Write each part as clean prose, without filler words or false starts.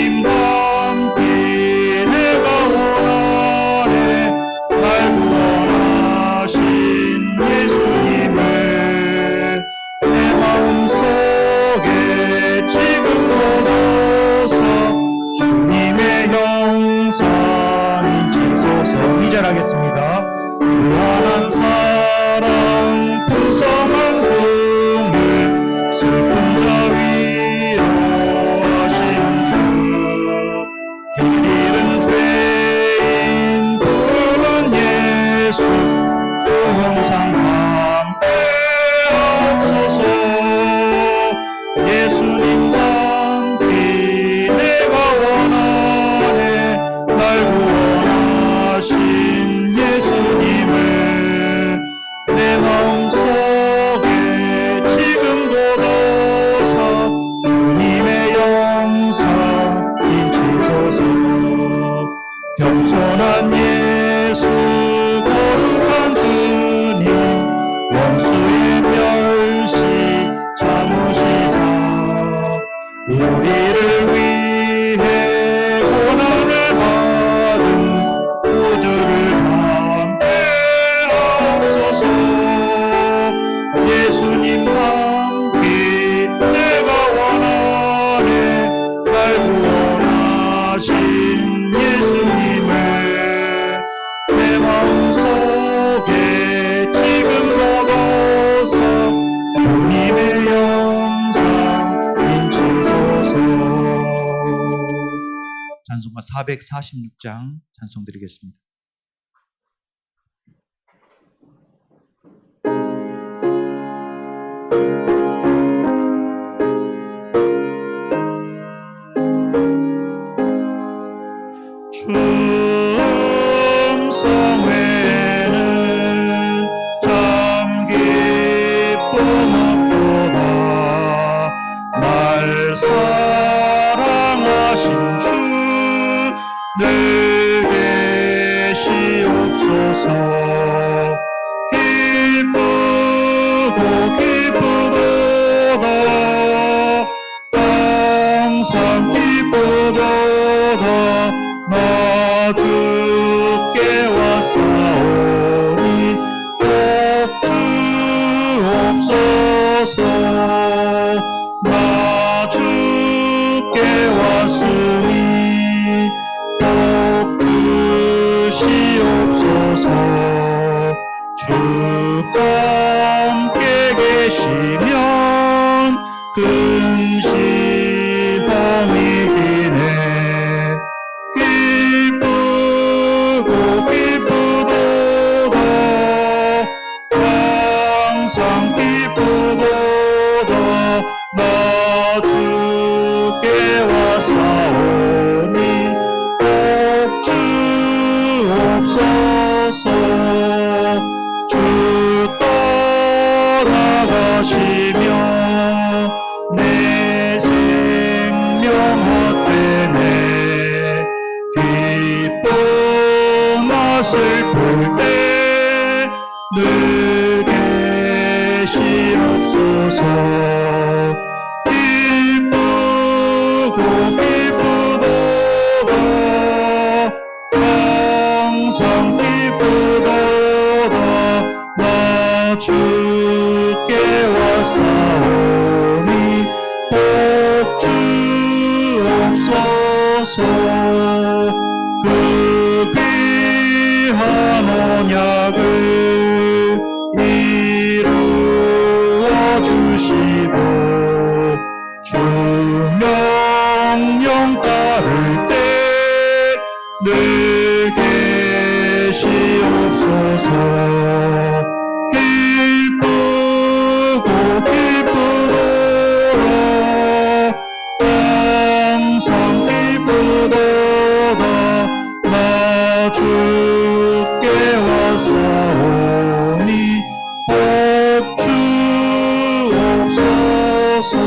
예수님과 함께 내가 원하네. 날 구원하신 예수님을 내 마음속에 지금 걷어서 주님의 형상 인치소서. 2절 하겠습니다. 무한한 사랑 풍성한 긍휼 슬픈 자 위로하신 주 길 잃은 죄인 부르는 예수 그 형상 함께 하옵소서. 예수님과 함께 내가 원하네. 날 구원하신 예수님을 내 마음속에 지금 걷어서 주님의 영상 인치소서. 겸손한 예수 거룩한 주님 원수의 멸시 참으시사 우리를 위해 고난을 받은 구주를 함께 하옵소서. 예수님과 함께 내가 원하네. 날 구원하신 예수님을 내 마음속에 지금 걷어서 주님의 영상 인치소서. 찬송가 446장 찬송 드리겠습니다. 충성회는 참 기쁨 없도다. 날 사랑하신 주 늘 계시옵소서. 기쁘고 기쁘도다 항상 기쁘도다. 나 주께 왔사오니 꼭 주옵소서. 나 주께 왔으니 꼭 주시옵소서. 주과 함께 계시면 근심함이 기네. 기쁘고 기쁘도다 항상 기쁘도다. 나 주께 왔사오니 꼭 주옵소서. 주 떠나가시며 내 생명 헛되네. 기쁘나 슬플 때 늘 계시옵소서. 기쁘고 기쁘도다 항상 기쁘도다. 나 주께 왔사오니 꼭 주옵소서. 그 귀한 언약을 이루어 주시고 주 명령 따를 때 늘 계시옵소서. 기쁘고 기쁘도다 항상 기쁘도다. 나 주께 왔사오니 꼭 주옵소서.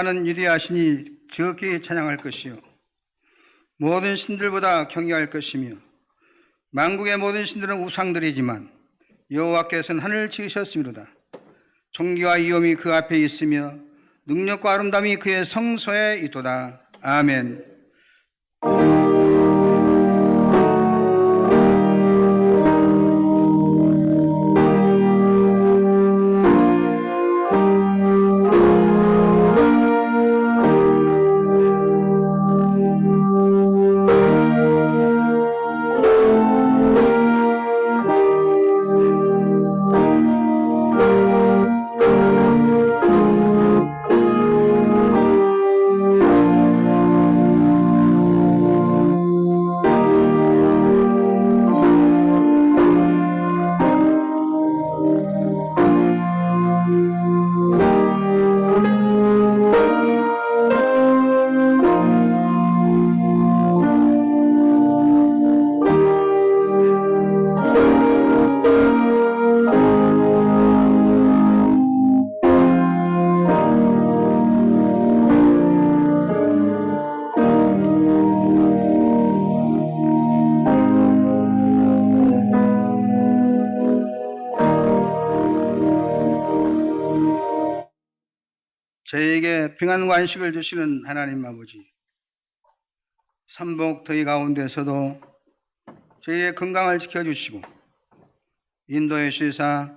하나는 위대하시니 지극히 찬양할 것이요 모든 신들보다 경외할 것이며 만국의 모든 신들은 우상들이지만 여호와께서는 하늘을 지으셨음이로다. 존귀와 위엄이 그 앞에 있으며 능력과 아름다움이 그의 성소에 있도다. 아멘. 저희에게 평안과 안식을 주시는 하나님 아버지, 삼복 더위 가운데서도 저희의 건강을 지켜주시고 인도에 주시사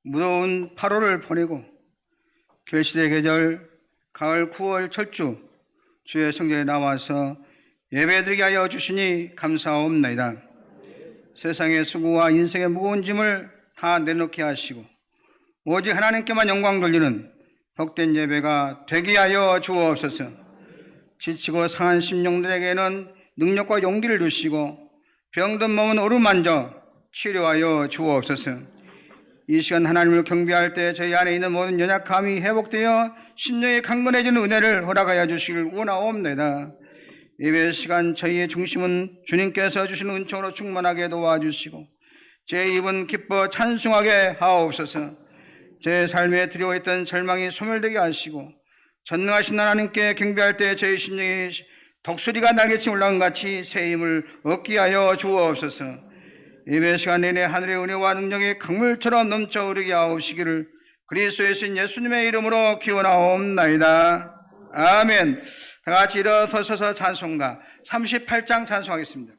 무더운 8월을 보내고 결실의 계절 가을 9월 철주 주의 성전에 나와서 예배드리게 하여 주시니 감사옵나이다. 세상의 수고와 인생의 무거운 짐을 다 내놓게 하시고 오직 하나님께만 영광 돌리는 복된 예배가 되게 하여 주옵소서. 지치고 상한 심령들에게는 능력과 용기를 주시고 병든 몸은 어루만져 치료하여 주옵소서. 이 시간 하나님을 경배할 때 저희 안에 있는 모든 연약함이 회복되어 심령이 강건해지는 은혜를 허락하여 주시길 원하옵나이다. 예배 시간 저희의 중심은 주님께서 주시는 은총으로 충만하게 도와주시고 제 입은 기뻐 찬송하게 하옵소서. 제 삶에 두려워했던 절망이 소멸되게 하시고 전능하신 하나님께 경배할 때 저희 심령이 독수리가 날개치 올라간 같이 새 힘을 얻게 하여 주옵소서. 예배 시간 내내 하늘의 은혜와 능력이 강물처럼 넘쳐 흐르게 하옵시기를 그리스도의 신 예수님의 이름으로 기원하옵나이다. 아멘. 다 같이 일어서서 찬송가 38장 찬송하겠습니다.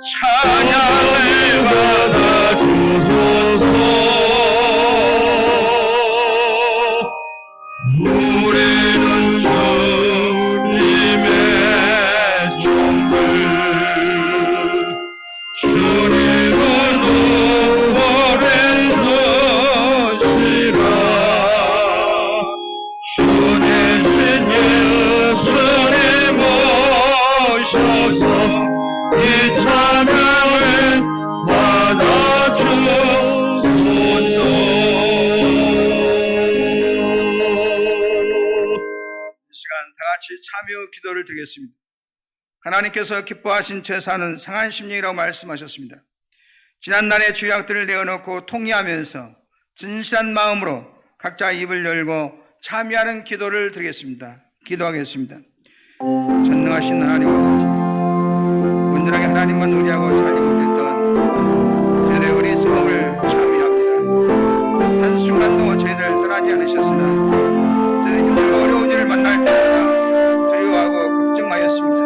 찬양을 주옵소서. 이 찬양을 받아주소서. 다 같이 참여 기도를 드리겠습니다. 하나님께서 기뻐하신 제사는 상한 심령이라고 말씀하셨습니다. 지난날의 죄악들을 내어놓고 통회하면서 진실한 마음으로 각자 입을 열고 참여하는 기도를 드리겠습니다. 기도하겠습니다. 전능하신 하나님 아버지, 온전하게 하나님만 의뢰하고 살지 못했던 저희들의 어리석음을 참여합니다. 한순간도 저희들 떠나지 않으셨으나 저희들 힘들고 어려운 일을 만날 때마다 두려워하고 걱정하였습니다.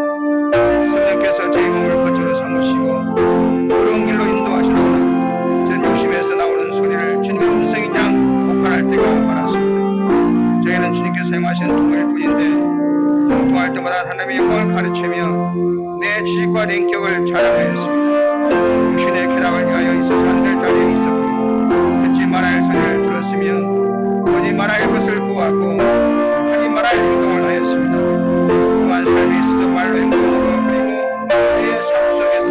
성령께서 저희 몸을 거처로 삼으시고 어려운 길로 인도하셨으나 저는 욕심에서 나오는 소리를 주님의 음성인 양 묵관할 때가 많았습니다. 저희는 주님께서 사용하시는 통일 뿐인데 통할 때마다 하나님의 영광을 가르치며 내 지식과 인격을 자랑하였습니다. 육신의 쾌락을 위하여 있어서 안 될 자리에 있었고 듣지 말아야 할 소리를 들었으며 보지 말아야 할 것을 보았고 하지 말아야 할 행동을 하였습니다. 또한 삶에 있어서 말로 행동으로 그리고 저희의 삶 속에서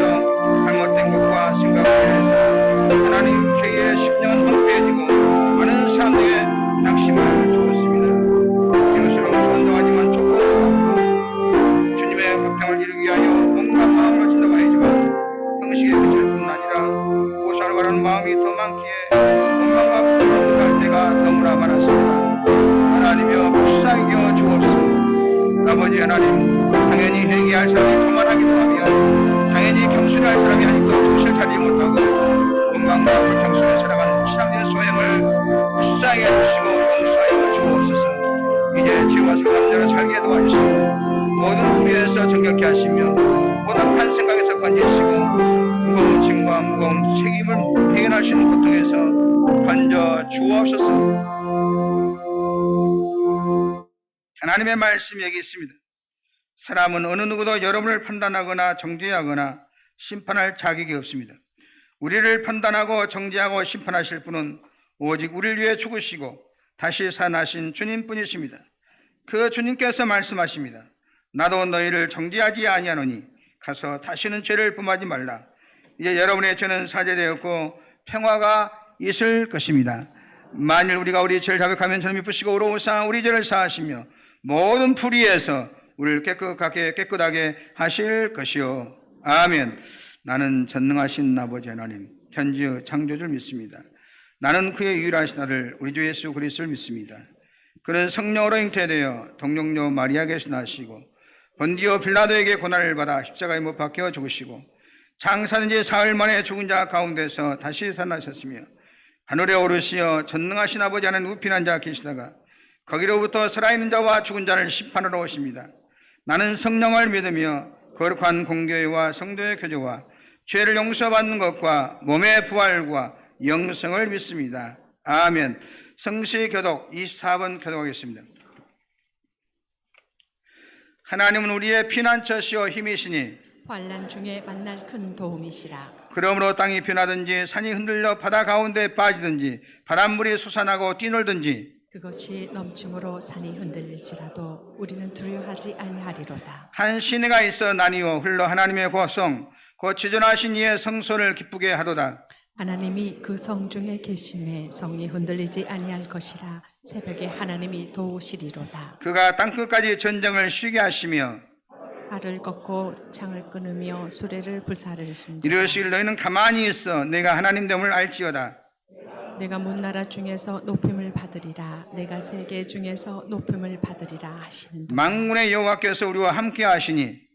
잘못된 것과 생각을 해서 하나님 저희의 심령은 황폐해지고 많은 사람들에게 낙심을 주었습니다. 비로소록 존경하지만 조건도 많고 주님의 화평을 이루기 위하여 온갖 마음으로 진동하지만 형식의 빛을 뿐 아니라 보살을 바라는 마음이 더 많기에 원망과 부끄러움을 할 때가 너무나 많았습니다. 하나님이여 불쌍히 여겨 주옵소서. 아버지 하나님, 당연히 회개할 사람이 교만하기도 하며 당연히 겸손할 사람이 아직도 정신을 차리지 못하고 원망과 불평 속에 살아가는 신앙의 소행을 불쌍히 해주시고 용서하여 주옵소서. 이제 죄와 상관자로 살게 도와주시고 모든 불의에서 정결케 하시며 모든 한 생각에서 건지시고 무거운 짐과 무거운 책임을 해결할 수 있는 고통에서 건져 주옵소서. 하나님의 말씀이 여기 있습니다. 사람은 어느 누구도 여러분을 판단하거나 정죄하거나 심판할 자격이 없습니다. 우리를 판단하고 정죄하고 심판하실 분은 오직 우리를 위해 죽으시고 다시 살아나신 주님뿐이십니다. 그 주님께서 말씀하십니다. 나도 너희를 정죄하지 아니하노니 가서 다시는 죄를 범하지 말라. 이제 여러분의 죄는 사죄되었고 평화가 있을 것입니다. 만일 우리가 우리 죄를 자백하면 저는 미쁘시고 의로우사 우리 죄를 사하시며 모든 불의에서 우리를 깨끗하게 하실 것이요. 아멘. 나는 전능하신 아버지 하나님 천지의 창조주를 믿습니다. 나는 그의 유일하신 아들 우리 주 예수 그리스도를 믿습니다. 그는 성령으로 잉태되어 동정녀 마리아에게서 나시고 본디오 빌라도에게 고난을 받아 십자가에 못 박혀 죽으시고 장사된 지 사흘 만에 죽은 자 가운데서 다시 살아나셨으며 하늘에 오르시어 전능하신 아버지 하나님 우편한 자 계시다가 거기로부터 살아있는 자와 죽은 자를 심판하러 오십니다. 나는 성령을 믿으며 거룩한 공교회와 성도의 교제와 죄를 용서받는 것과 몸의 부활과 영생을 믿습니다. 아멘. 성시 교독 24번 교독하겠습니다. 하나님은 우리의 피난처시오 힘이시니 환난 중에 만날 큰 도움이시라. 그러므로 땅이 변하든지 산이 흔들려 바다 가운데 빠지든지 바닷물이 솟아나고 뛰놀든지 그것이 넘침으로 산이 흔들릴지라도 우리는 두려워하지 아니하리로다. 한 시내가 있어 나뉘어 흘러 하나님의 고성 곧 지존하신 이의 성소를 기쁘게 하도다. 하나님이 그 성 중에 계심에 성이 흔들리지 아니할 것이라. 새벽에 하나님이 도우시리로다. 그가 땅끝까지 전쟁을 쉬게 하시며 알을 꺾고 창을 끊으며 수레를 불사르신다. 이르시길 너희는 가만히 있어 내가 하나님 됨을 알지어다. 내가 문나라 중에서 높임을 받으리라. 내가 세계 중에서 높임을 받으리라 하시는 만군의 여호와께서 우리와 함께 하시니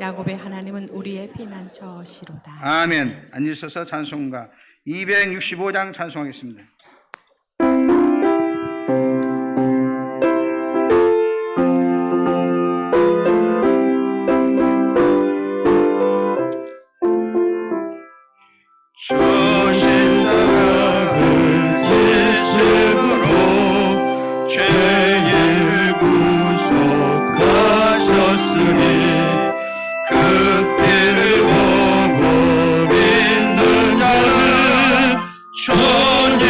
야곱의 하나님은 우리의 피난처시로다. 아멘. 앉으셔서 찬송가 265장 찬송하겠습니다. 죄를 구속하셨으니 그 피를 보고 믿는 자는 천리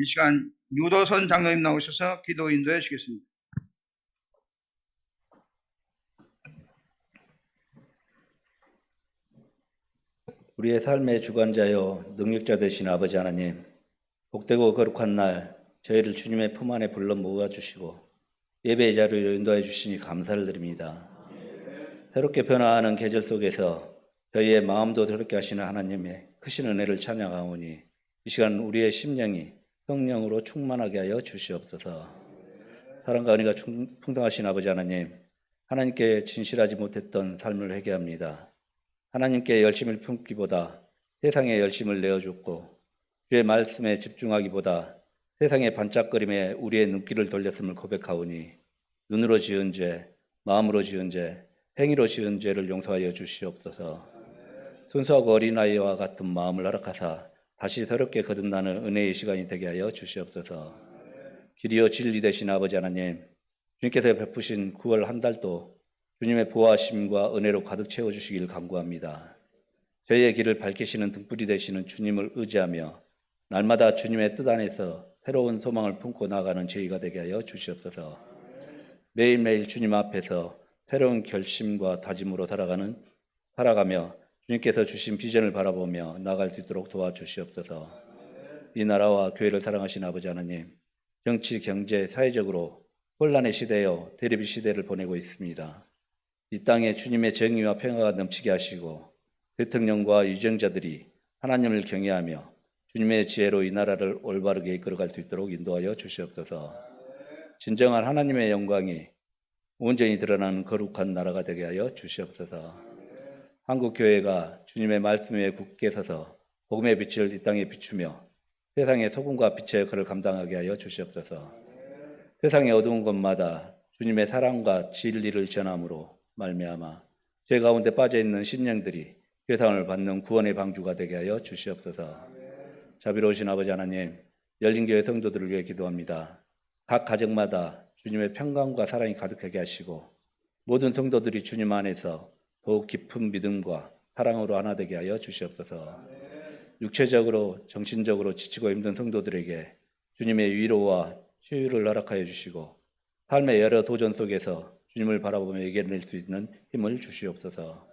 이 시간 유도선 장로님 나오셔서 기도 인도해 주시겠습니다. 우리의 삶의 주관자여 능력자 되신 아버지 하나님, 복되고 거룩한 날 저희를 주님의 품 안에 불러 모아주시고 예배의 자리로 인도해 주시니 감사를 드립니다. 새롭게 변화하는 계절 속에서 저희의 마음도 새롭게 하시는 하나님의 크신 은혜를 찬양하오니 이 시간 우리의 심령이 성령으로 충만하게 하여 주시옵소서. 사랑과 은혜가 풍성하신 아버지 하나님, 하나님께 진실하지 못했던 삶을 회개합니다. 하나님께 열심을 품기보다 세상에 열심을 내어줬고 주의 말씀에 집중하기보다 세상의 반짝거림에 우리의 눈길을 돌렸음을 고백하오니 눈으로 지은 죄, 마음으로 지은 죄, 행위로 지은 죄를 용서하여 주시옵소서. 순수하고 어린아이와 같은 마음을 허락하사 다시 새롭게 거듭나는 은혜의 시간이 되게 하여 주시옵소서. 길이요 진리 되신 아버지 하나님, 주님께서 베푸신 9월 한 달도 주님의 보호하심과 은혜로 가득 채워주시길 간구합니다. 저희의 길을 밝히시는 등불이 되시는 주님을 의지하며 날마다 주님의 뜻 안에서 새로운 소망을 품고 나아가는 저희가 되게 하여 주시옵소서. 매일매일 주님 앞에서 새로운 결심과 다짐으로 살아가며 주님께서 주신 비전을 바라보며 나아갈 수 있도록 도와주시옵소서. 이 나라와 교회를 사랑하신 아버지 하나님, 정치, 경제, 사회적으로 혼란의 시대여 대립의 시대를 보내고 있습니다. 이 땅에 주님의 정의와 평화가 넘치게 하시고 대통령과 유정자들이 하나님을 경외하며 주님의 지혜로 이 나라를 올바르게 이끌어갈 수 있도록 인도하여 주시옵소서. 진정한 하나님의 영광이 온전히 드러나는 거룩한 나라가 되게 하여 주시옵소서. 한국교회가 주님의 말씀 위에 굳게 서서 복음의 빛을 이 땅에 비추며 세상의 소금과 빛의 역할을 감당하게 하여 주시옵소서. 세상의 어두운 곳마다 주님의 사랑과 진리를 전함으로 말미암아 죄 가운데 빠져있는 심령들이 회상을 받는 구원의 방주가 되게 하여 주시옵소서. 자비로우신 아버지 하나님, 열린교회 성도들을 위해 기도합니다. 각 가정마다 주님의 평강과 사랑이 가득하게 하시고 모든 성도들이 주님 안에서 더욱 깊은 믿음과 사랑으로 하나 되게 하여 주시옵소서. 육체적으로 정신적으로 지치고 힘든 성도들에게 주님의 위로와 치유를 허락하여 주시고 삶의 여러 도전 속에서 주님을 바라보며 이겨낼 수 있는 힘을 주시옵소서.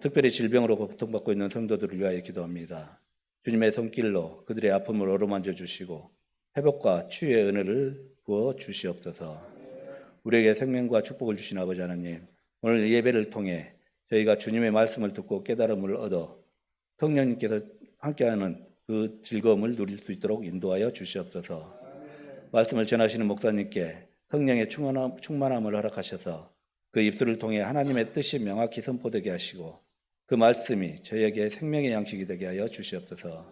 특별히 질병으로 고통받고 있는 성도들을 위하여 기도합니다. 주님의 손길로 그들의 아픔을 어루만져 주시고 회복과 치유의 은혜를 부어 주시옵소서. 우리에게 생명과 축복을 주신 아버지 하나님, 오늘 예배를 통해 저희가 주님의 말씀을 듣고 깨달음을 얻어 성령님께서 함께하는 그 즐거움을 누릴 수 있도록 인도하여 주시옵소서. 말씀을 전하시는 목사님께 성령의 충만함을 허락하셔서 그 입술을 통해 하나님의 뜻이 명확히 선포되게 하시고 그 말씀이 저희에게 생명의 양식이 되게 하여 주시옵소서.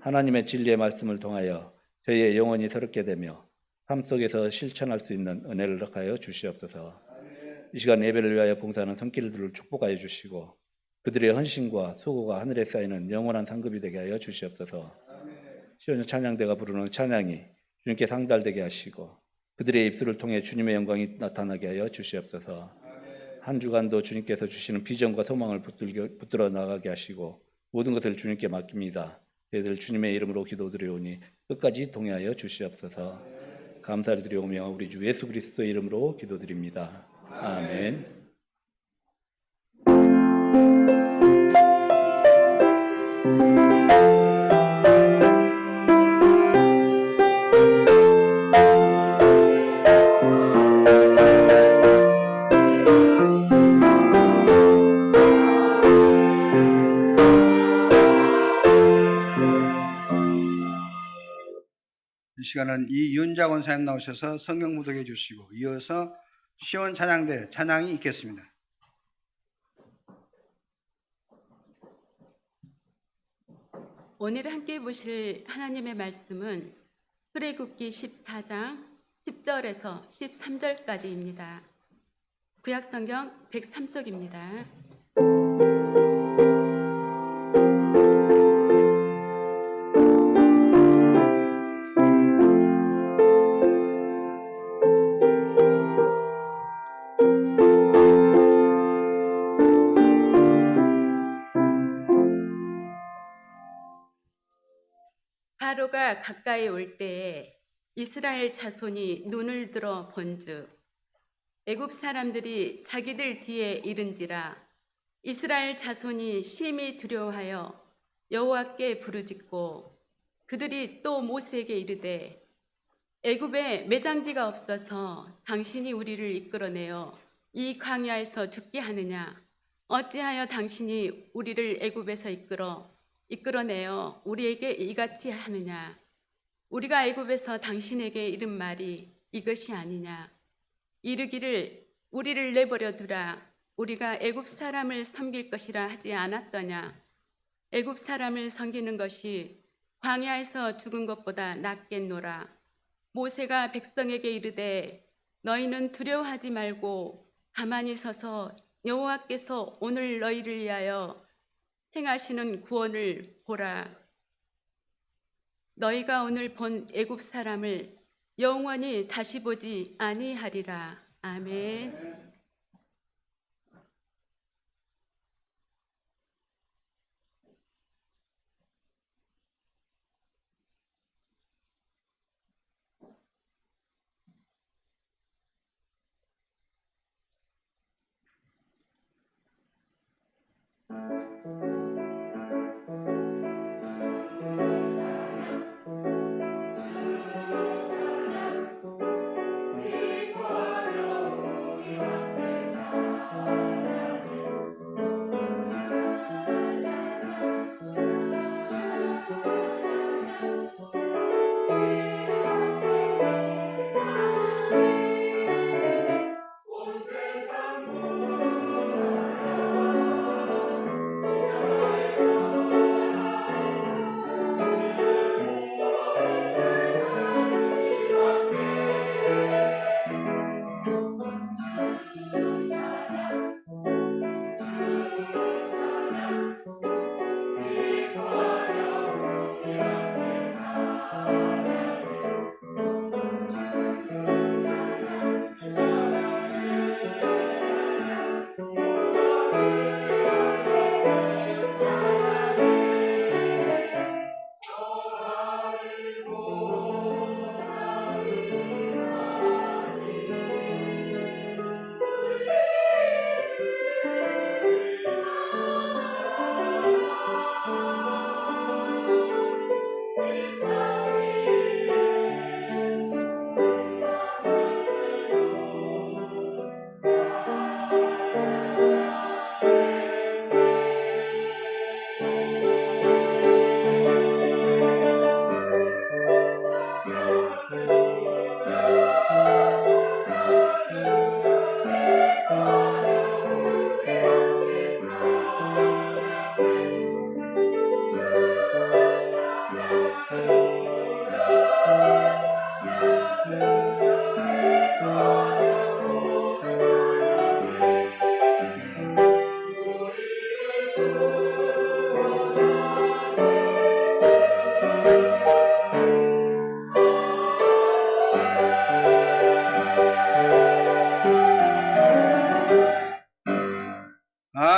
하나님의 진리의 말씀을 통하여 저희의 영혼이 새롭게 되며 삶 속에서 실천할 수 있는 은혜를 허락하여 주시옵소서. 이 시간 예배를 위하여 봉사하는 손길들을 축복하여 주시고 그들의 헌신과 수고가 하늘에 쌓이는 영원한 상급이 되게 하여 주시옵소서. 시온의 찬양대가 부르는 찬양이 주님께 상달되게 하시고 그들의 입술을 통해 주님의 영광이 나타나게 하여 주시옵소서. 한 주간도 주님께서 주시는 비전과 소망을 붙들어 나가게 하시고 모든 것을 주님께 맡깁니다. 저희들 주님의 이름으로 기도드리오니 끝까지 동행하여 주시옵소서. 감사를 드리오며 우리 주 예수 그리스도의 이름으로 기도드립니다. 아멘. 이 시간은 이윤자원 사님 나오셔서 성경 묵독해 주시고 이어서 시온 찬양대 찬양이 있겠습니다. 오늘 함께 보실 하나님의 말씀은 출애굽기 14장 10절에서 13절까지입니다. 구약성경 103쪽입니다. 바로가 가까이 올 때에 이스라엘 자손이 눈을 들어 본즉 애굽 사람들이 자기들 뒤에 이른지라 이스라엘 자손이 심히 두려워하여 여호와께 부르짖고 그들이 또 모세에게 이르되 애굽에 매장지가 없어서 당신이 우리를 이끌어내어 이 광야에서 죽게 하느냐 어찌하여 당신이 우리를 애굽에서 이끌어내어 우리에게 이같이 하느냐 우리가 애굽에서 당신에게 이른 말이 이것이 아니냐 이르기를 우리를 내버려 두라 우리가 애굽 사람을 섬길 것이라 하지 않았더냐 애굽 사람을 섬기는 것이 광야에서 죽은 것보다 낫겠노라 모세가 백성에게 이르되 너희는 두려워하지 말고 가만히 서서 여호와께서 오늘 너희를 위하여 행하시는 구원을 보라 너희가 오늘 본 애굽 사람을 영원히 다시 보지 아니하리라. 아멘.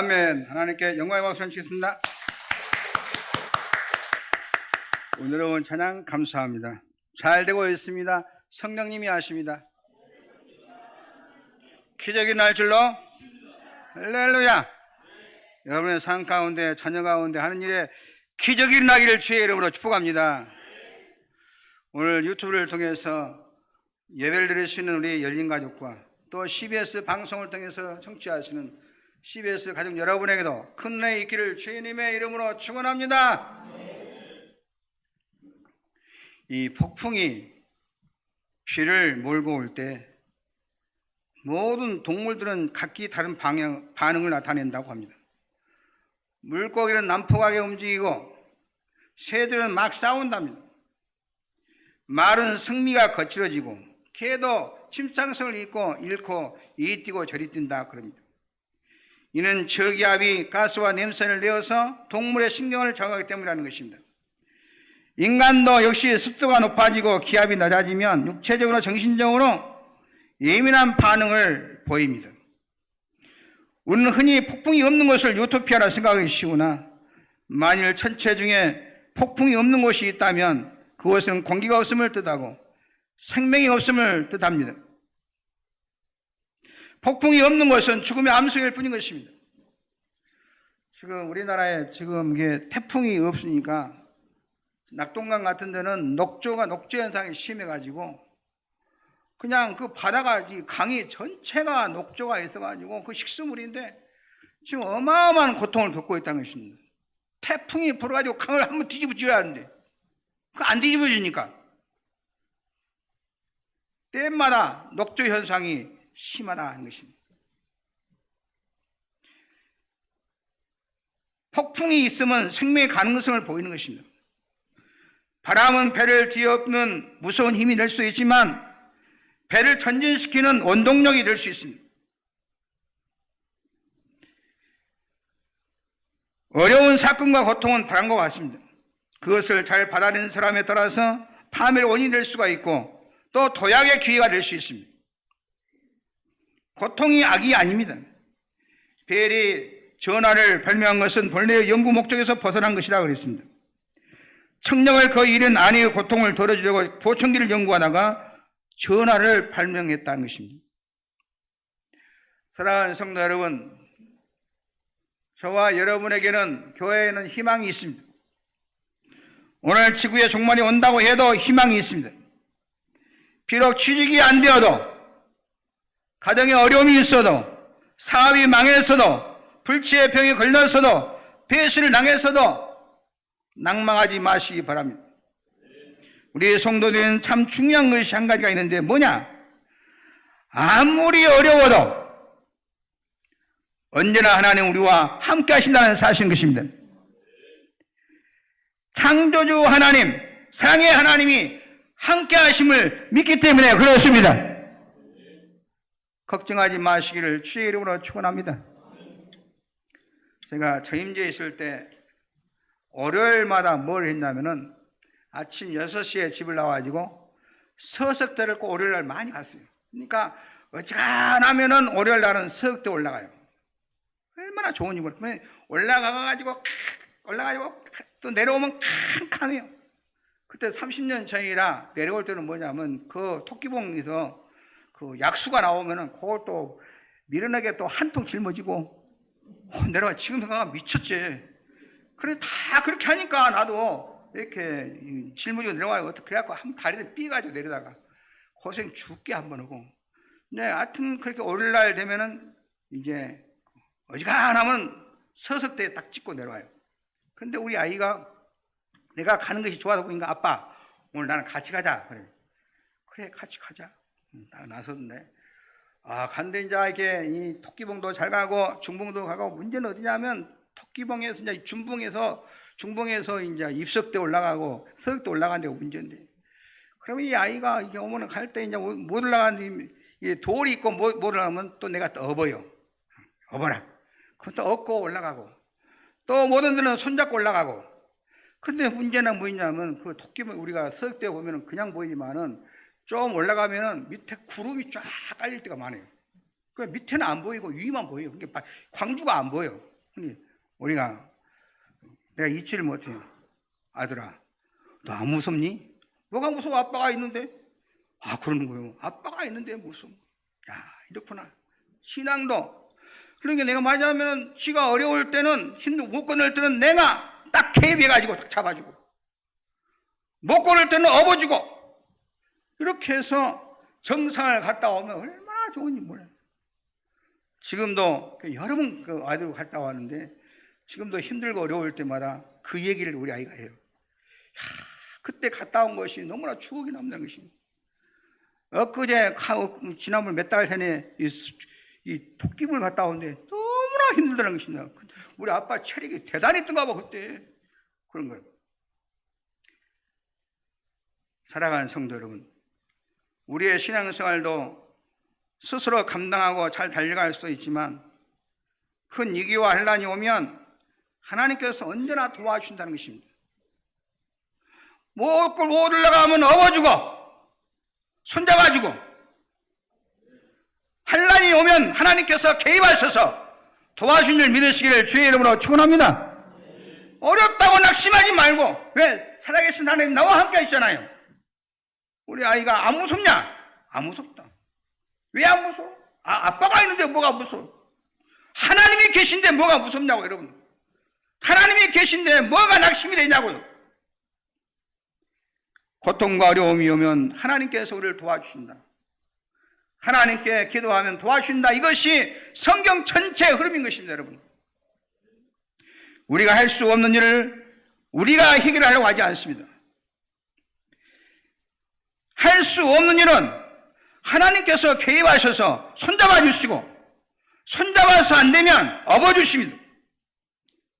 아멘. 하나님께 영광의 박수 드리겠습니다. 오늘은 찬양 감사합니다. 잘 되고 있습니다. 성령님이 하십니다. 기적이 날 줄로 할렐루야. 여러분의 삶 가운데 자녀 가운데 하는 일에 기적이 나기를 주의 이름으로 축복합니다. 오늘 유튜브를 통해서 예배를 드리시는 우리 열린가족과 또 CBS 방송을 통해서 청취하시는 CBS 가족 여러분에게도 큰 은혜 있기를 주님의 이름으로 축원합니다. 이 폭풍이 비를 몰고 올 때 모든 동물들은 각기 다른 반응을 나타낸다고 합니다. 물고기는 난폭하게 움직이고 새들은 막 싸운답니다. 말은 승미가 거칠어지고 개도 침상성을 잃고 이리 뛰고 저리 뛴다 그럽니다. 이는 저기압이 가스와 냄새를 내어서 동물의 신경을 저하기 때문이라는 것입니다. 인간도 역시 습도가 높아지고 기압이 낮아지면 육체적으로 정신적으로 예민한 반응을 보입니다. 우리는 흔히 폭풍이 없는 것을 유토피아라 생각하기 쉬우나 만일 천체 중에 폭풍이 없는 곳이 있다면 그것은 공기가 없음을 뜻하고 생명이 없음을 뜻합니다. 폭풍이 없는 것은 죽음의 암소일 뿐인 것입니다. 지금 우리나라에 지금 이게 태풍이 없으니까 낙동강 같은 데는 녹조 현상이 심해가지고 그냥 그 바다가, 이 강이 전체가 녹조가 있어가지고 그 식수물인데 지금 어마어마한 고통을 겪고 있다는 것입니다. 태풍이 불어가지고 강을 한번 뒤집어줘야 하는데 그 안 뒤집어지니까 때마다 녹조 현상이 심하다는 것입니다. 폭풍이 있으면 생명의 가능성을 보이는 것입니다. 바람은 배를 뒤엎는 무서운 힘이 될 수 있지만 배를 전진시키는 원동력이 될 수 있습니다. 어려운 사건과 고통은 바람과 같습니다. 그것을 잘 받아내는 사람에 따라서 파멸의 원인이 될 수가 있고 또 도약의 기회가 될 수 있습니다. 고통이 악이 아닙니다. 벨이 전하를 발명한 것은 본래의 연구 목적에서 벗어난 것이라고 그랬습니다. 청력을 거의 잃은 아내의 고통을 덜어주려고 보청기를 연구하다가 전하를 발명했다는 것입니다. 사랑하는 성도 여러분, 저와 여러분에게는 교회에는 희망이 있습니다. 오늘 지구에 종말이 온다고 해도 희망이 있습니다. 비록 취직이 안 되어도, 가정에 어려움이 있어도, 사업이 망했어도, 불치의 병이 걸렸어도, 배신을 당했어도 낭망하지 마시기 바랍니다. 우리 성도들은 참 중요한 것이 한 가지가 있는데 뭐냐? 아무리 어려워도 언제나 하나님 우리와 함께 하신다는 사실인 것입니다. 창조주 하나님, 사랑의 하나님이 함께 하심을 믿기 때문에 그렇습니다. 걱정하지 마시기를 주의 이름으로 축원합니다. 제가 저임제에 있을 때 월요일마다 뭘 했냐면은 아침 6시에 집을 나와가지고 서석대를 꼭 월요일날 많이 갔어요. 그러니까 어지간하면은 월요일날은 서석대 올라가요. 얼마나 좋은지 모르겠어요. 올라가가지고 또 내려오면 캄캄해요. 그때 30년 전이라 내려올 때는 뭐냐면 그 토끼봉에서 그 약수가 나오면은 그걸 또 미련하게 또 한 통 짊어지고 내려와. 지금 생각하면 미쳤지. 그래 다 그렇게 하니까 나도 이렇게 짊어지고 내려와요. 그래갖고 한 다리를 삐가지고 내려다가 고생 죽게 한번 하고. 네, 하여튼 그렇게 월요일날 되면은 이제 어지간하면 서석대에 딱 찍고 내려와요. 그런데 우리 아이가 내가 가는 것이 좋아서 보니까 아빠 오늘 나는 같이 가자. 그래 같이 가자. 나섰는데 간데 이제 이렇게 이 토끼봉도 잘 가고 중봉도 가고 문제는 어디냐면 토끼봉에서 이제 중봉에서 이제 입석대 올라가고 서석대 올라가는 데가 문제인데 그러면 이 아이가 이게 오면은 갈 때 이제 못 올라가는데 돌이 있고 못 올라가면 또 내가 또 업어라. 그럼 또 업고 올라가고 또 모든 데는 손잡고 올라가고. 근데 문제는 뭐냐면 그 토끼봉 우리가 서석대 보면은 그냥 보이지만은 좀 올라가면은 밑에 구름이 쫙 깔릴 때가 많아요. 그 밑에는 안 보이고 위만 보여요. 그러니까 광주가 안 보여. 우리가 내가 잊지를 못해요. 아들아, 너 안 무섭니? 뭐가 무서워? 아빠가 있는데. 그러는 거예요. 아빠가 있는데 무서워. 야, 이렇구나. 신앙도. 그러니까 내가 맞으면 지가 어려울 때는 못 건널 때는 내가 딱 개입해가지고 딱 잡아주고 못 건널 때는 업어주고 이렇게 해서 정상을 갔다 오면 얼마나 좋은지 몰라요. 지금도 여러 번 그 아들하고 갔다 왔는데 지금도 힘들고 어려울 때마다 그 얘기를 우리 아이가 해요. 그때 갔다 온 것이 너무나 추억이 남는 것입니다. 엊그제 지난번 몇 달 전에 이 토끼봉을 갔다 오는데 너무나 힘들다는 것입니다. 우리 아빠 체력이 대단했던가 봐 그때. 그런 거예요. 사랑하는 성도 여러분, 우리의 신앙생활도 스스로 감당하고 잘 달려갈 수도 있지만 큰 위기와 환난이 오면 하나님께서 언제나 도와주신다는 것입니다. 못 올라가면 업어주고 손잡아주고 환난이 오면 하나님께서 개입하셔서 도와주신 줄 믿으시기를 주의 이름으로 축원합니다. 어렵다고 낙심하지 말고, 왜? 살아계신 하나님 나와 함께 있잖아요. 우리 아이가 안 무섭냐? 안 무섭다. 왜 안 무서워? 아빠가 있는데 뭐가 무서워? 하나님이 계신데 뭐가 무섭냐고, 여러분. 하나님이 계신데 뭐가 낙심이 되냐고요. 고통과 어려움이 오면 하나님께서 우리를 도와주신다. 하나님께 기도하면 도와주신다. 이것이 성경 전체의 흐름인 것입니다, 여러분. 우리가 할 수 없는 일을 우리가 해결하려고 하지 않습니다. 할 수 없는 일은 하나님께서 개입하셔서 손잡아 주시고, 손잡아서 안 되면 업어주십니다.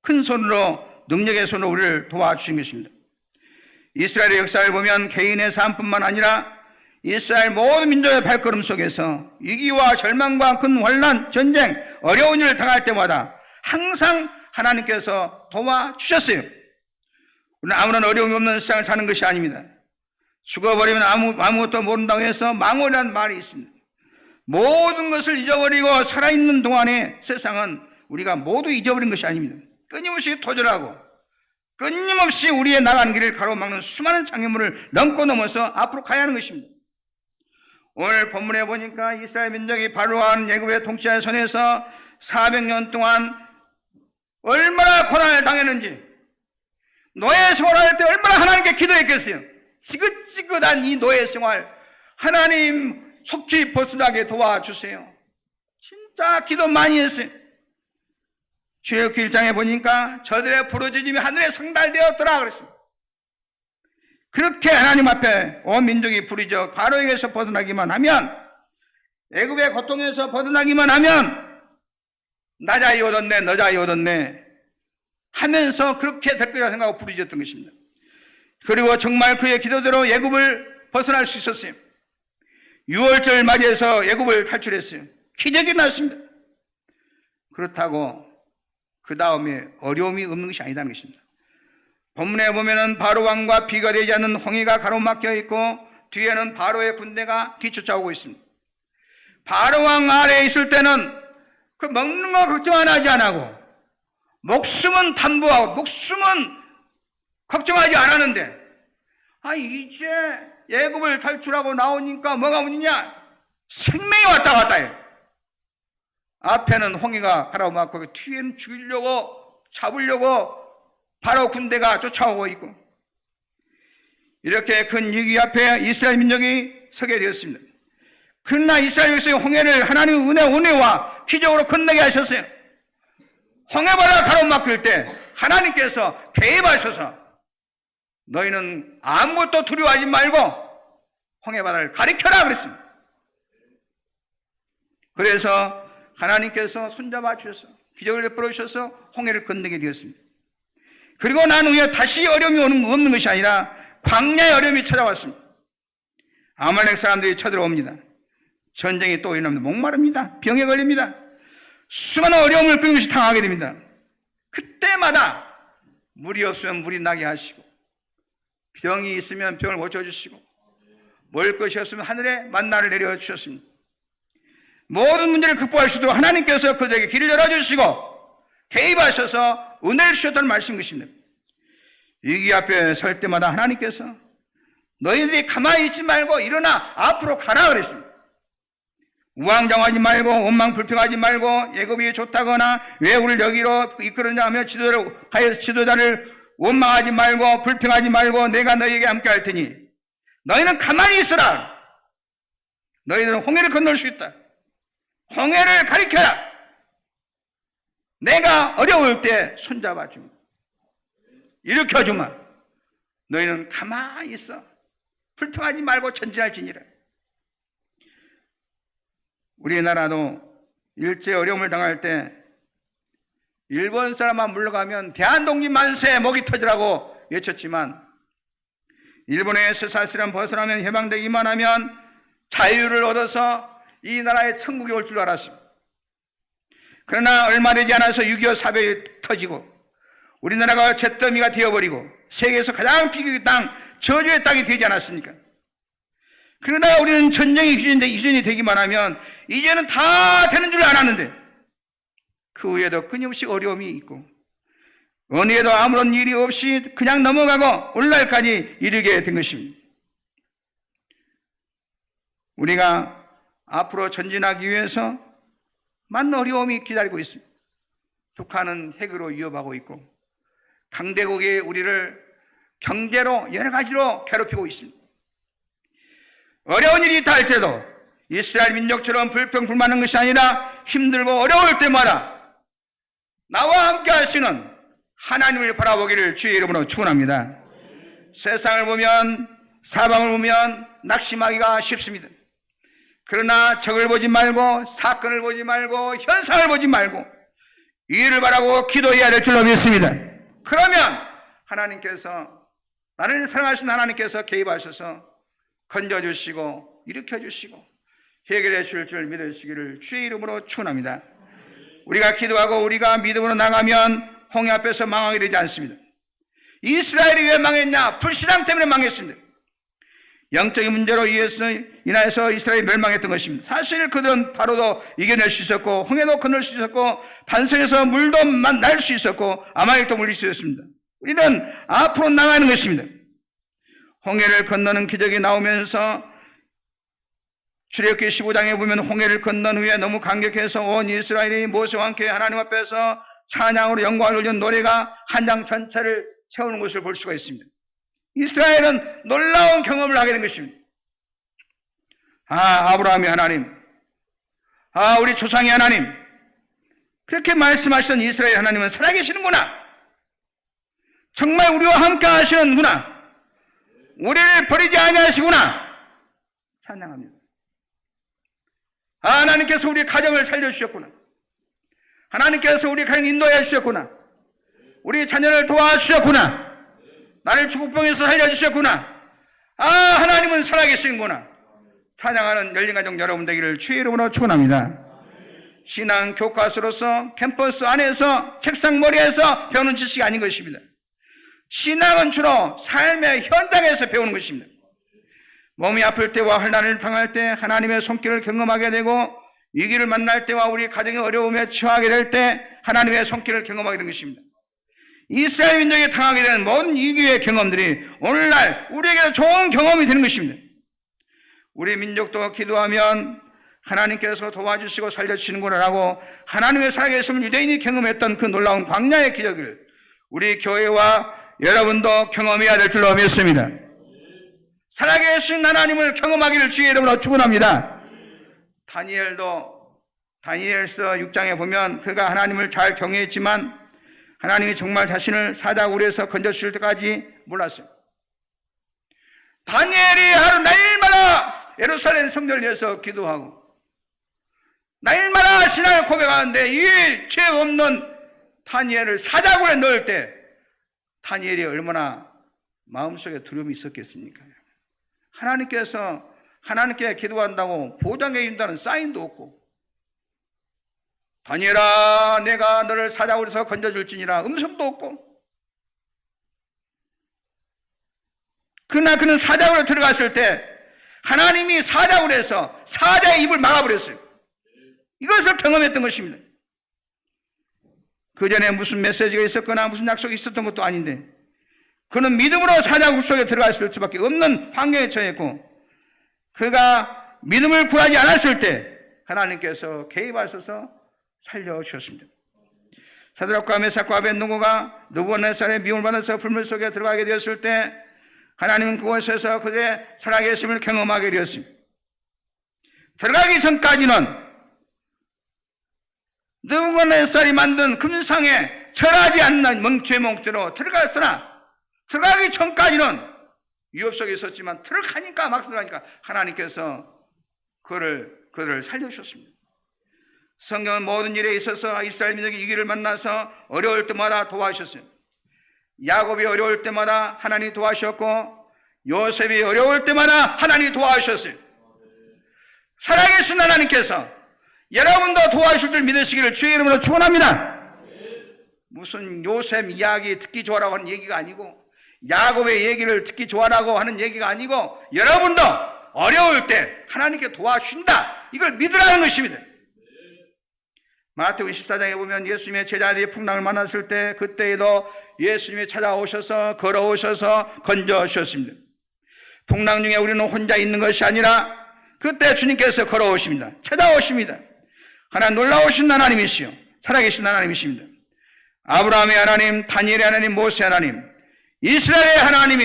큰 손으로, 능력의 손으로 우리를 도와주신 것입니다. 이스라엘의 역사를 보면 개인의 삶뿐만 아니라 이스라엘 모든 민족의 발걸음 속에서 위기와 절망과 큰 환난, 전쟁, 어려운 일을 당할 때마다 항상 하나님께서 도와주셨어요. 우리는 아무런 어려움이 없는 세상을 사는 것이 아닙니다. 죽어버리면 아무것도 모른다고 해서 망언이라는 말이 있습니다. 모든 것을 잊어버리고 살아있는 동안에 세상은 우리가 모두 잊어버린 것이 아닙니다. 끊임없이 도전하고 끊임없이 우리의 나가는 길을 가로막는 수많은 장애물을 넘고 넘어서 앞으로 가야 하는 것입니다. 오늘 본문에 보니까 이스라엘 민족이 바로한 애굽의 통치자의 손에서 400년 동안 얼마나 고난을 당했는지, 노예 생활할 때 얼마나 하나님께 기도했겠어요. 지긋지긋한 이 노예 생활, 하나님 속히 벗어나게 도와주세요. 진짜 기도 많이 했어요. 출애굽기 1장에 보니까 저들의 부르짖음이 하늘에 상달되었더라 그랬습니다. 그렇게 하나님 앞에 온 민족이 부르짖어 바로에게서 벗어나기만 하면, 애굽의 고통에서 벗어나기만 하면 나자이 얻었네, 너자이 얻었네 하면서 그렇게 될 거라 생각하고 부르짖었던 것입니다. 그리고 정말 그의 기도대로 애굽을 벗어날 수 있었어요. 6월절 맞이해서 애굽을 탈출했어요. 기적이 났습니다. 그렇다고 그 다음에 어려움이 없는 것이 아니다는 것입니다. 본문에 보면은 바로 왕과 비가 되지 않는 홍해가 가로막혀 있고 뒤에는 바로의 군대가 뒤쫓아오고 있습니다. 바로 왕 아래에 있을 때는 그 먹는 거 걱정 안 하지 않고 목숨은 담보하고 목숨은 걱정하지 않았는데, 이제 애굽을 탈출하고 나오니까 뭐가 문제냐? 생명이 왔다 갔다 해요. 앞에는 홍해가 가로막고 뒤에는 죽이려고 잡으려고 바로 군대가 쫓아오고 있고, 이렇게 큰 위기 앞에 이스라엘 민족이 서게 되었습니다. 그러나 이스라엘 백성이 홍해를 하나님의 은혜와 기적으로 건너게 하셨어요. 홍해바다가 가로막힐 때 하나님께서 개입하셔서 너희는 아무것도 두려워하지 말고 홍해바다를 가리켜라 그랬습니다. 그래서 하나님께서 손잡아 주셔서 기적을 베풀어 주셔서 홍해를 건너게 되었습니다. 그리고 난 후에 다시 어려움이 없는 것이 아니라 광야의 어려움이 찾아왔습니다. 아말렉 사람들이 쳐들어옵니다. 전쟁이 또 일어납니다. 목마릅니다. 병에 걸립니다. 수많은 어려움을 끊임없이 당하게 됩니다. 그때마다 물이 없으면 물이 나게 하시고, 병이 있으면 병을 고쳐주시고, 먹을 것이 없으면 하늘에 만나를 내려주셨습니다. 모든 문제를 극복할 수 있도록 하나님께서 그들에게 길을 열어주시고 개입하셔서 은혜를 주셨다는 말씀인 것입니다. 위기 앞에 설 때마다 하나님께서 너희들이 가만히 있지 말고 일어나 앞으로 가라 그랬습니다. 우왕좌왕하지 말고 원망 불평하지 말고 애굽이 좋다거나 왜 우리를 여기로 이끌었냐 하며 지도자를 원망하지 말고 불평하지 말고 내가 너희에게 함께 할 테니 너희는 가만히 있어라. 너희들은 홍해를 건널 수 있다. 홍해를 가리켜라. 내가 어려울 때 손잡아 주마, 일으켜 주마. 너희는 가만히 있어. 불평하지 말고 전진할지니라. 우리나라도 일제 어려움을 당할 때 일본 사람만 물러가면 대한독립 만세 목이 터지라고 외쳤지만, 일본의 쇠사슬은 벗어나면 해방되기만 하면 자유를 얻어서 이 나라의 천국이 올 줄 알았습니다. 그러나 얼마 되지 않아서 6.25 사변이 터지고 우리나라가 잿더미가 되어버리고 세계에서 가장 비극의 땅, 저주의 땅이 되지 않았습니까? 그러다가 우리는 전쟁이 기준이 되기만 하면 이제는 다 되는 줄 알았는데 그 후에도 끊임없이 어려움이 있고 어느에도 아무런 일이 없이 그냥 넘어가고 오늘날까지 이르게 된 것입니다. 우리가 앞으로 전진하기 위해서 많은 어려움이 기다리고 있습니다. 북한은 핵으로 위협하고 있고 강대국이 우리를 경제로 여러 가지로 괴롭히고 있습니다. 어려운 일이 있다 할지라도 이스라엘 민족처럼 불평불만한 것이 아니라 힘들고 어려울 때마다 나와 함께 하시는 하나님을 바라보기를 주의 이름으로 축원합니다. 세상을 보면, 사방을 보면 낙심하기가 쉽습니다. 그러나 적을 보지 말고, 사건을 보지 말고, 현상을 보지 말고 이를 바라보고 기도해야 될 줄로 믿습니다. 그러면 하나님께서, 나를 사랑하신 하나님께서 개입하셔서 건져주시고 일으켜주시고 해결해 줄 줄 믿으시기를 주의 이름으로 축원합니다. 우리가 기도하고 우리가 믿음으로 나가면 홍해 앞에서 망하게 되지 않습니다. 이스라엘이 왜 망했냐? 불신앙 때문에 망했습니다. 영적인 문제로 인하여서 이스라엘이 멸망했던 것입니다. 사실 그들은 바로도 이겨낼 수 있었고 홍해도 건널 수 있었고 반석에서 물도 날 수 있었고 아말렉도 물릴 수 있었습니다. 우리는 앞으로 나가는 것입니다. 홍해를 건너는 기적이 나오면서 출애굽기 15장에 보면 홍해를 건넌 후에 너무 감격해서 온 이스라엘이 모세와 함께 하나님 앞에서 찬양으로 영광을 돌리는 노래가 한 장 전체를 채우는 것을 볼 수가 있습니다. 이스라엘은 놀라운 경험을 하게 된 것입니다. 아브라함의 하나님, 우리 조상의 하나님, 그렇게 말씀하시던 이스라엘 하나님은 살아계시는구나. 정말 우리와 함께 하시는구나. 우리를 버리지 아니하시구나. 찬양합니다. 하나님께서 우리 가정을 살려주셨구나. 하나님께서 우리 가정 인도해 주셨구나. 우리 자녀를 도와주셨구나. 나를 축복병에서 살려주셨구나. 하나님은 살아계시는구나. 찬양하는 열린가정 여러분 되기를 주의 이름으로 축원합니다. 신앙 교과서로서 캠퍼스 안에서 책상 머리에서 배우는 지식이 아닌 것입니다. 신앙은 주로 삶의 현장에서 배우는 것입니다. 몸이 아플 때와 환난을 당할 때 하나님의 손길을 경험하게 되고 위기를 만날 때와 우리 가정의 어려움에 처하게 될 때 하나님의 손길을 경험하게 된 것입니다. 이스라엘 민족이 당하게 되는 모든 위기의 경험들이 오늘날 우리에게 좋은 경험이 되는 것입니다. 우리 민족도 기도하면 하나님께서 도와주시고 살려주시는구나라고 하나님의 살아계심을 유대인이 경험했던 그 놀라운 광야의 기적을 우리 교회와 여러분도 경험해야 될 줄로 믿습니다. 살아계신 하나님을 경험하기를 주의 이름으로 축원합니다. 다니엘서 6장에 보면 그가 하나님을 잘 경외했지만 하나님이 정말 자신을 사자굴에서 건져주실 때까지 몰랐어요. 다니엘이 하루 날마다 예루살렘 성전을 위해서 기도하고 날마다 신앙을 고백하는데 이 죄 없는 다니엘을 사자굴에 넣을 때 다니엘이 얼마나 마음속에 두려움이 있었겠습니까? 하나님께 기도한다고 보장해 준다는 사인도 없고 다니엘아 내가 너를 사자굴에서 건져줄지니라 음성도 없고 그러나 그는 사자굴에 들어갔을 때 하나님이 사자굴에서 사자의 입을 막아버렸어요. 이것을 경험했던 것입니다. 그 전에 무슨 메시지가 있었거나 무슨 약속이 있었던 것도 아닌데 그는 믿음으로 사자굴 속에 들어갔을 수밖에 없는 환경에 처했고 그가 믿음을 구하지 않았을 때 하나님께서 개입하셔서 살려주셨습니다. 사드락과 메삭과 아벳느고가 느부갓네살의 미움을 받아서 불물 속에 들어가게 되었을 때 하나님은 그곳에서 그들의 살아계심을 경험하게 되었습니다. 들어가기 전까지는 느부갓네살이 만든 금상에 절하지 않는 죄몽죄로 들어갔으나 들어가기 전까지는 위협 속에 있었지만 들어가니까 막 들어가니까 하나님께서 그를 살려주셨습니다. 성경은 모든 일에 있어서 이스라엘 민족이 위기를 만나서 어려울 때마다 도와주셨어요. 야곱이 어려울 때마다 하나님이 도와주셨고 요셉이 어려울 때마다 하나님이 도와주셨어요. 살아계신 하나님께서 여러분도 도와주실 줄 믿으시기를 주의 이름으로 축원합니다. 무슨 요셉 이야기 듣기 좋아라고 하는 얘기가 아니고 야곱의 얘기를 듣기 좋아라고 하는 얘기가 아니고 여러분도 어려울 때 하나님께 도와주신다 이걸 믿으라는 것입니다. 마태복음 14장에 보면 예수님의 제자들이 풍랑을 만났을 때 그때에도 예수님이 찾아오셔서 걸어오셔서 건져주셨습니다. 풍랑 중에 우리는 혼자 있는 것이 아니라 그때 주님께서 걸어오십니다. 찾아오십니다. 하나님 놀라우신 하나님이시요 살아계신 하나님이십니다. 아브라함의 하나님, 다니엘의 하나님, 모세의 하나님, 이스라엘의 하나님이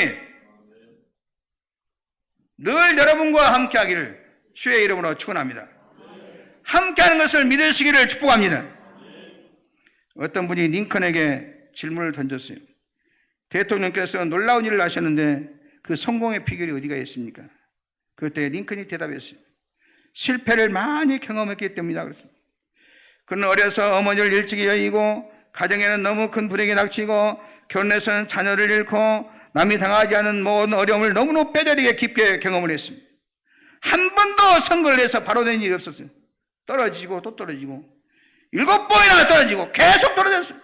늘 여러분과 함께하기를 주의 이름으로 축원합니다. 함께하는 것을 믿으시기를 축복합니다. 어떤 분이 링컨에게 질문을 던졌어요. 대통령께서 놀라운 일을 하셨는데 그 성공의 비결이 어디가 있습니까? 그때 링컨이 대답했어요. 실패를 많이 경험했기 때문이다 그랬습니다. 그는 어려서 어머니를 일찍이 여의고 가정에는 너무 큰 불행에 닥치고 결혼해서는 자녀를 잃고 남이 당하지 않은 모든 어려움을 너무나 뼈저리게 깊게 경험을 했습니다. 한 번도 선거를 해서 바로 된 일이 없었어요. 떨어지고 또 떨어지고 7번이나 떨어지고 계속 떨어졌어요.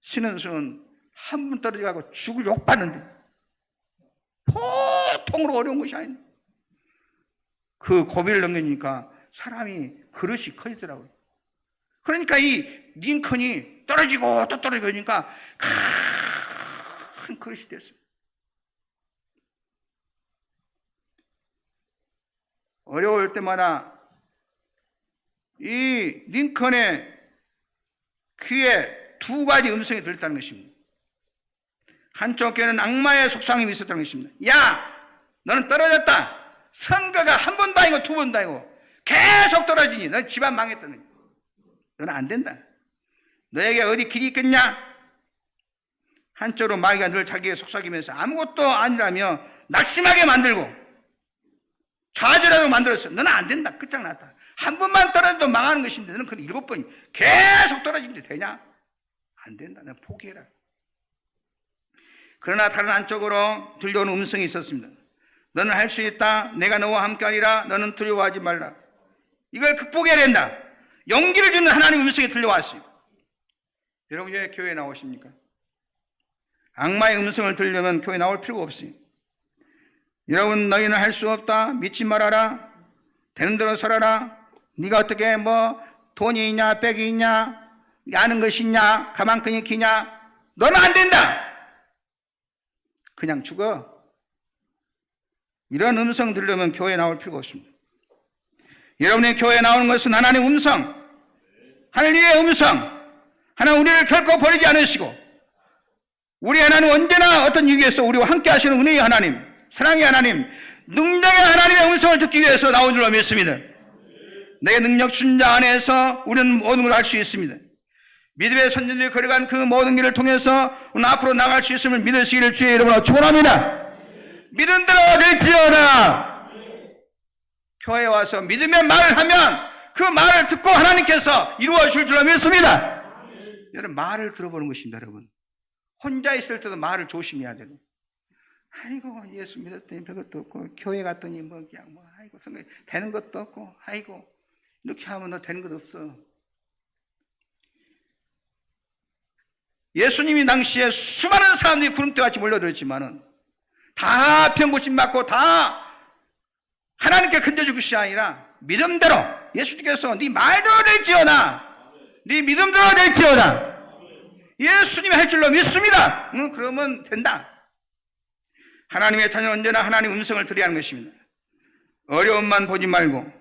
신은수는 한 번 떨어져가고 죽을 욕받는데 보통으로 어려운 것이 아닌데 그 고비를 넘기니까 사람이 그릇이 커지더라고요. 그러니까 이 링컨이 떨어지고 또 떨어지고 그러니까 큰 그릇이 됐어요. 어려울 때마다 이 링컨의 귀에 2가지 음성이 들렸다는 것입니다. 한쪽 귀에는 악마의 속삭임이 있었다는 것입니다. 야, 너는 떨어졌다. 선거가 한 번도 아니고 2번도 아니고 계속 떨어지니 넌 집안 망했다는 거야. 너는 안 된다. 너에게 어디 길이 있겠냐? 한쪽으로 마귀가 늘 자기의 속삭이면서 아무것도 아니라며 낙심하게 만들고 좌절하게 만들었어. 너는 안 된다. 끝장났다. 한 번만 떨어져도 망하는 것인데 너는 그 7번이 계속 떨어지면 되냐? 안 된다. 너는 포기해라. 그러나 다른 한쪽으로 들려오는 음성이 있었습니다. 너는 할 수 있다. 내가 너와 함께하리라. 너는 두려워하지 말라. 이걸 극복해야 된다. 용기를 주는 하나님의 음성이 들려왔어요. 여러분 왜 교회에 나오십니까? 악마의 음성을 들으려면 교회에 나올 필요가 없어요. 여러분 너희는 할 수 없다. 믿지 말아라. 되는 대로 살아라. 네가 어떻게 뭐 돈이 있냐 백이 있냐 아는 것이 있냐 가만끈이 기냐 너는 안 된다. 그냥 죽어. 이런 음성 들으려면 교회에 나올 필요가 없습니다. 여러분의 교회에 나오는 것은 하나님의 음성, 하나님의 음성. 하나님 우리를 결코 버리지 않으시고 우리 하나님 언제나 어떤 위기에서 우리와 함께 하시는 은혜의 하나님, 사랑의 하나님, 능력의 하나님의 음성을 듣기 위해서 나온 줄로 믿습니다. 내게 능력 준 자 안에서 우리는 모든 걸 할 수 있습니다. 믿음의 선진들이 걸어간 그 모든 길을 통해서 오늘 앞으로 나갈 수 있음을 믿으시기를 주의 이름으로 축원합니다. 믿은 대로 될지어다. 교회에 와서 믿음의 말을 하면 그 말을 듣고 하나님께서 이루어 줄 줄로 믿습니다. 여러분 말을 들어보는 것입니다. 여러분 혼자 있을 때도 말을 조심해야 되고 아이고 예수 믿었더니 별것도 없고 교회 갔더니 뭐 그냥 뭐 아이고 성경 되는 것도 없고 아이고 이렇게 하면 너 되는 것 없어. 예수님이 당시에 수많은 사람들이 구름대같이 몰려들었지만은 다 병고침 받고 다 하나님께 건져줄 것이 아니라 믿음대로 예수님께서 네 말대로 될지어다. 네 믿음대로 될지어다. 예수님이 할 줄로 믿습니다. 그러면 된다. 하나님의 자녀는 언제나 하나님의 음성을 들어야 하는 것입니다. 어려움만 보지 말고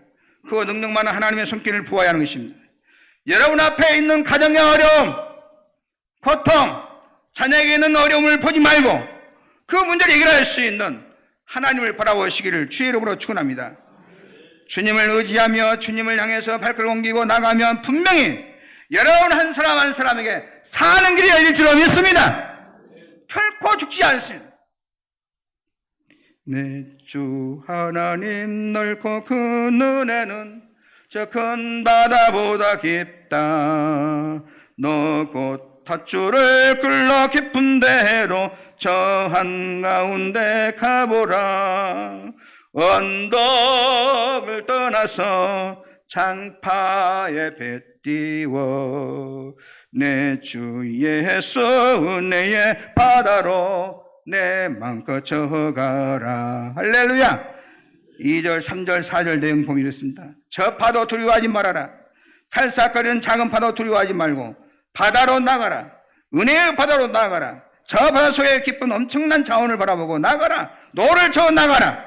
그 능력만은 하나님의 손길을 보아야 하는 것입니다. 여러분 앞에 있는 가정의 어려움, 고통, 자녀에게 있는 어려움을 보지 말고 그 문제를 해결할 수 있는 하나님을 바라보시기를 주의 이름으로 축원합니다. 주님을 의지하며 주님을 향해서 발걸음 옮기고 나가면 분명히 여러분 한 사람 한 사람에게 사는 길이 열릴 줄로 믿습니다. 결코 죽지 않습니다. 내 주 하나님 넓고 큰 은혜는 저 큰 바다보다 깊다. 너 곧 닷줄을 끌러 깊은 데로 저 한가운데 가보라. 언덕을 떠나서 장파에 배 띄워 내 주 예수 은혜의 바다로 내 맘껏 저가라. 할렐루야. 2절 3절 4절 내용 보면 이렇습니다. 저 파도 두려워하지 말아라. 살싹거리는 작은 파도 두려워하지 말고 바다로 나가라. 은혜의 바다로 나가라. 저 바다 속에 깊은 엄청난 자원을 바라보고 나가라. 노를 저어 나가라.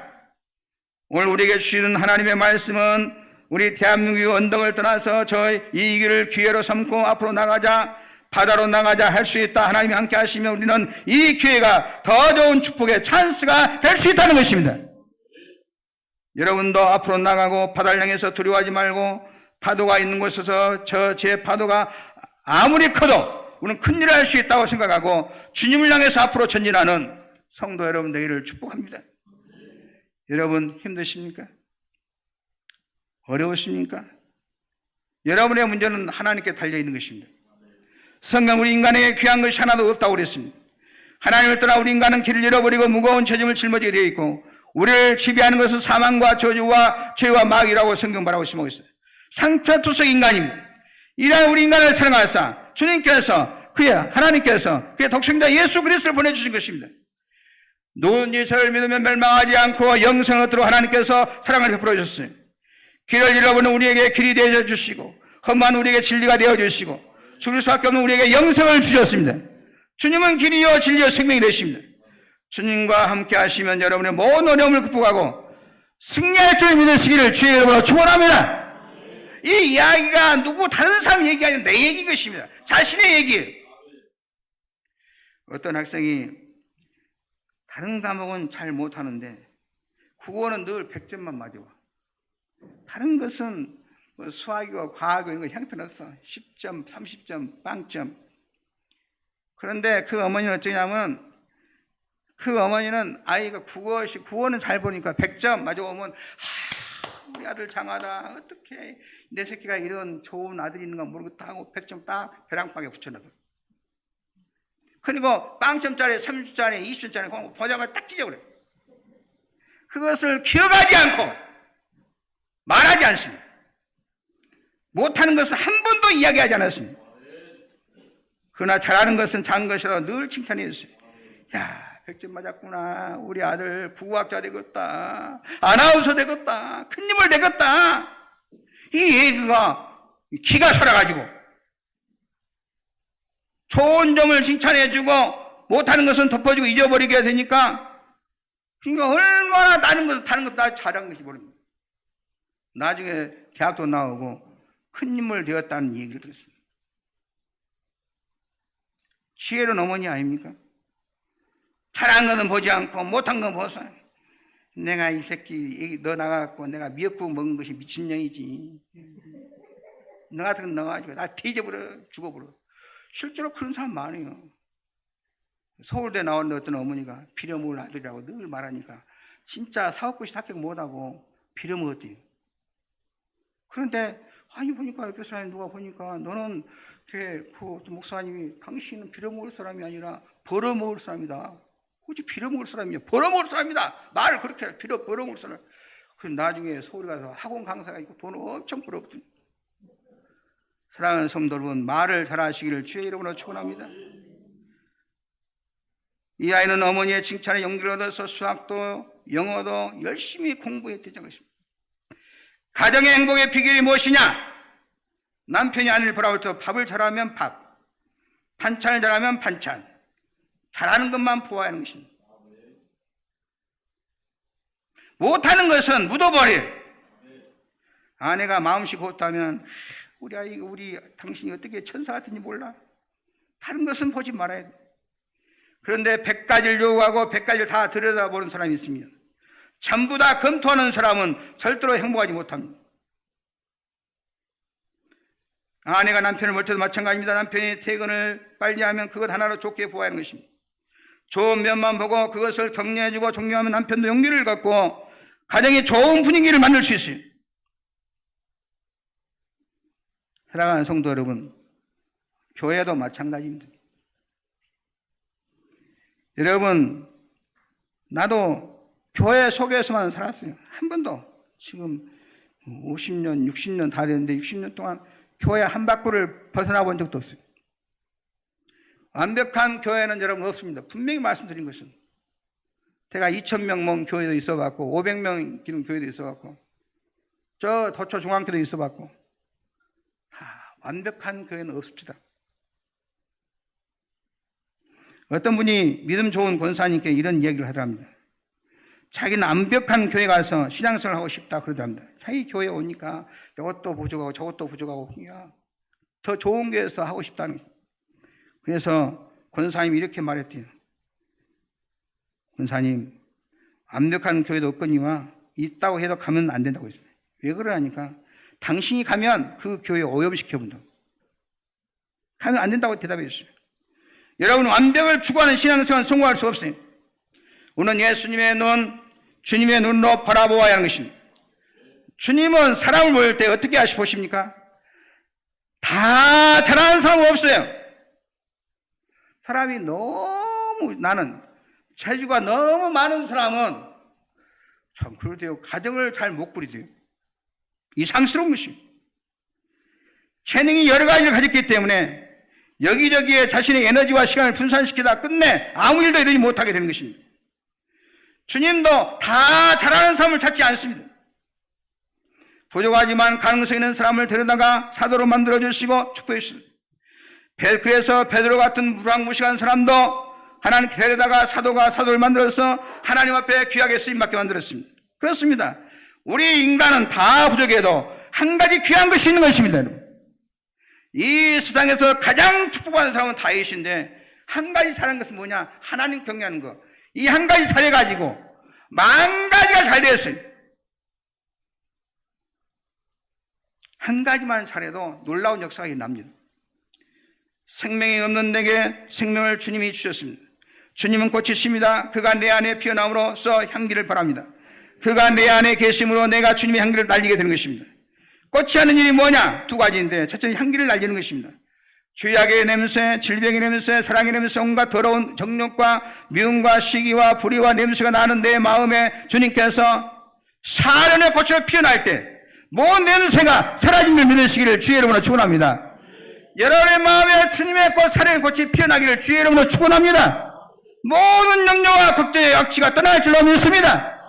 오늘 우리에게 주시는 하나님의 말씀은 우리 대한민국의 언덕을 떠나서 저 이 길을 기회로 삼고 앞으로 나가자, 바다로 나가자 할 수 있다. 하나님이 함께 하시면 우리는 이 기회가 더 좋은 축복의 찬스가 될 수 있다는 것입니다. 여러분도 앞으로 나가고 바다를 향해서 두려워하지 말고 파도가 있는 곳에서 제 파도가 아무리 커도 우리는 큰 일을 할 수 있다고 생각하고 주님을 향해서 앞으로 전진하는 성도 여러분 되기를 축복합니다. 여러분 힘드십니까? 어려우십니까? 여러분의 문제는 하나님께 달려있는 것입니다. 성경 우리 인간에게 귀한 것이 하나도 없다고 그랬습니다. 하나님을 떠나 우리 인간은 길을 잃어버리고 무거운 책임을 짊어지게 되어 있고 우리를 지배하는 것은 사망과 저주와 죄와 마귀라고 성경 말하고 있어요. 상처투석 인간입니다. 이러한 우리 인간을 사랑하사 주님께서 하나님께서 그의 독생자 예수 그리스도를 보내주신 것입니다. 누구든지 저를 믿으면 멸망하지 않고 영생을 얻도록 하나님께서 사랑을 베풀어 주셨어요. 길을 잃어버리는 우리에게 길이 되어 주시고 험한 우리에게 진리가 되어 주시고 죽을 수밖에 없는 우리에게 영생을 주셨습니다. 주님은 길이요 진리요 생명이 되십니다. 주님과 함께 하시면 여러분의 모든 어려움을 극복하고 승리할 줄 믿으시기를 주의 이름으로 축원합니다. 이 이야기가 누구 다른 사람 얘기 아니라 내 얘기인 것입니다. 자신의 얘기예요. 어떤 학생이 다른 과목은 잘 못하는데 국어는 늘 100점만 맞아와. 다른 것은 뭐 수학이고 과학이고 이런 거 형편없어. 10점, 30점, 빵점. 그런데 그 어머니는 어쩌냐면 그 어머니는 아이가 국어는 잘 보니까 100점 맞아오면 우리 아들 장하다. 어떻게 내 새끼가 이런 좋은 아들이 있는가 모르겠다 하고 100점 딱 벼랑방에 붙여놔둬. 그리고 빵점짜리, 30점짜리, 20점짜리 보자마자 딱 찢어버려. 그것을 기억하지 않고 말하지 않습니다. 못하는 것은 한 번도 이야기하지 않았습니다. 그러나 잘하는 것은 작은 것이라도 늘 칭찬해 주세요. 야, 100점 맞았구나. 우리 아들 국어학자 되겠다. 아나운서 되겠다. 큰 힘을 되겠다. 이 얘기가 기가 살아가지고 좋은 점을 칭찬해주고 못하는 것은 덮어주고 잊어버리게 되니까 그러니까 얼마나 다른 것 다 잘한 것이 모릅니다. 나중에 대학도 나오고 큰 인물 되었다는 얘기를 들었습니다. 지혜로운 어머니 아닙니까? 잘한 것은 보지 않고 못한 건 보소. 내가 이 새끼 너 나가갖고 내가 미역국 먹은 것이 미친년이지. 너 같은 건 넣어가지고 나 뒤져버려 죽어버려. 실제로 그런 사람 많아요. 서울대 나왔는데 어떤 어머니가 빌어먹을 아들이라고 늘 말하니까 진짜 사업고시 합격 못하고 빌어먹었대요. 그런데 아니 보니까 옆에 사람이 누가 보니까 너는 그 목사님이 당신은 빌어먹을 사람이 아니라 벌어먹을 사람이다. 굳이 빌어먹을 사람이야. 벌어먹을 사람이다. 말을 그렇게 해. 벌어먹을 사람. 그래서 나중에 서울 가서 학원 강사가 있고 돈 엄청 벌었거든요. 사랑하는 성도 여러분, 말을 잘하시기를 주의 이름으로 축원합니다. 이 아이는 어머니의 칭찬에 용기를 얻어서 수학도 영어도 열심히 공부했다는 것입니다. 가정의 행복의 비결이 무엇이냐? 남편이 아내를 보라고 할 때 밥을 잘하면 밥, 반찬을 잘하면 반찬, 잘하는 것만 보아야 하는 것입니다. 못하는 것은 묻어버려. 아내가 마음씨 곱다면 우리 아이, 당신이 어떻게 천사 같은지 몰라. 다른 것은 보지 말아야 돼. 그런데 100가지를 요구하고 100가지를 다 들여다보는 사람이 있습니다. 전부 다 검토하는 사람은 절대로 행복하지 못합니다. 아내가 남편을 볼 때도 마찬가지입니다. 남편이 퇴근을 빨리 하면 그것 하나로 좋게 보아야 하는 것입니다. 좋은 면만 보고 그것을 격려해주고 존경하면 남편도 용기를 갖고 가정에 좋은 분위기를 만들 수 있어요. 사랑하는 성도 여러분, 교회도 마찬가지입니다. 여러분, 나도 교회 속에서만 살았어요. 한 번도 지금 50년, 60년 다 됐는데 60년 동안 교회 한 바퀴를 벗어나 본 적도 없어요. 완벽한 교회는 여러분 없습니다. 분명히 말씀드린 것은 제가 2,000명 모은 교회도 있어봤고 500명 기는 교회도 있어봤고 저 도초 중앙교도 있어봤고 완벽한 교회는 없습니다. 어떤 분이 믿음 좋은 권사님께 이런 얘기를 하더랍니다. 자기는 완벽한 교회 가서 신앙생활 하고 싶다 그러더랍니다. 자기 교회 오니까 이것도 부족하고 저것도 부족하고 더 좋은 교회에서 하고 싶다는 거예요. 그래서 권사님이 이렇게 말했대요. 권사님, 완벽한 교회도 없거니와 있다고 해도 가면 안 된다고 했어요. 왜 그러냐니까 당신이 가면 그 교회 오염시켜 본다고. 가면 안 된다고 대답했어요. 여러분, 완벽을 추구하는 신앙생활은 성공할 수 없어요. 우리는 예수님의 눈, 주님의 눈으로 바라보아야 하는 것입니다. 주님은 사람을 볼 때 어떻게 보십니까? 다 잘하는 사람은 없어요. 사람이 너무, 나는 재주가 너무 많은 사람은 참 그러대요. 가정을 잘 못 꾸리대요. 이상스러운 것입니다. 재능이 여러 가지를 가졌기 때문에 여기저기에 자신의 에너지와 시간을 분산시키다 끝내 아무 일도 이루지 못하게 되는 것입니다. 주님도 다 잘하는 사람을 찾지 않습니다. 부족하지만 가능성 있는 사람을 데려다가 사도로 만들어주시고 축복했습니다. 그래서 베드로 같은 무랑무식한 사람도 하나님께 데려다가 사도를 만들어서 하나님 앞에 귀하게 쓰임받게 만들었습니다. 그렇습니다. 우리 인간은 다 부족해도 한 가지 귀한 것이 있는 것입니다. 여러분. 이 세상에서 가장 축복받는 사람은 다윗인데 한 가지 잘한 것은 뭐냐? 하나님 경외하는 것. 이 한 가지 잘해가지고 만 가지가 잘 됐어요. 한 가지만 잘해도 놀라운 역사가 일어납니다. 생명이 없는 내게 생명을 주님이 주셨습니다. 주님은 꽃이십니다. 그가 내 안에 피어남으로써 향기를 바랍니다. 그가 내 안에 계심으로 내가 주님의 향기를 날리게 되는 것입니다. 꽃이 하는 일이 뭐냐? 두 가지인데 첫째는 향기를 날리는 것입니다. 죄악의 냄새, 질병의 냄새, 사랑의 냄새, 온갖 더러운 정욕과 미움과 시기와 불의와 냄새가 나는 내 마음에 주님께서 사련의 꽃으로 피어날 때 모든 냄새가 사라짐을 믿으시기를 주의 이름으로 축원합니다. 여러분의 마음에 주님의 꽃, 사랑의 꽃이 피어나기를 주의 이름으로 축원합니다. 모든 염려와 걱정의 악취가 떠날 줄로 믿습니다.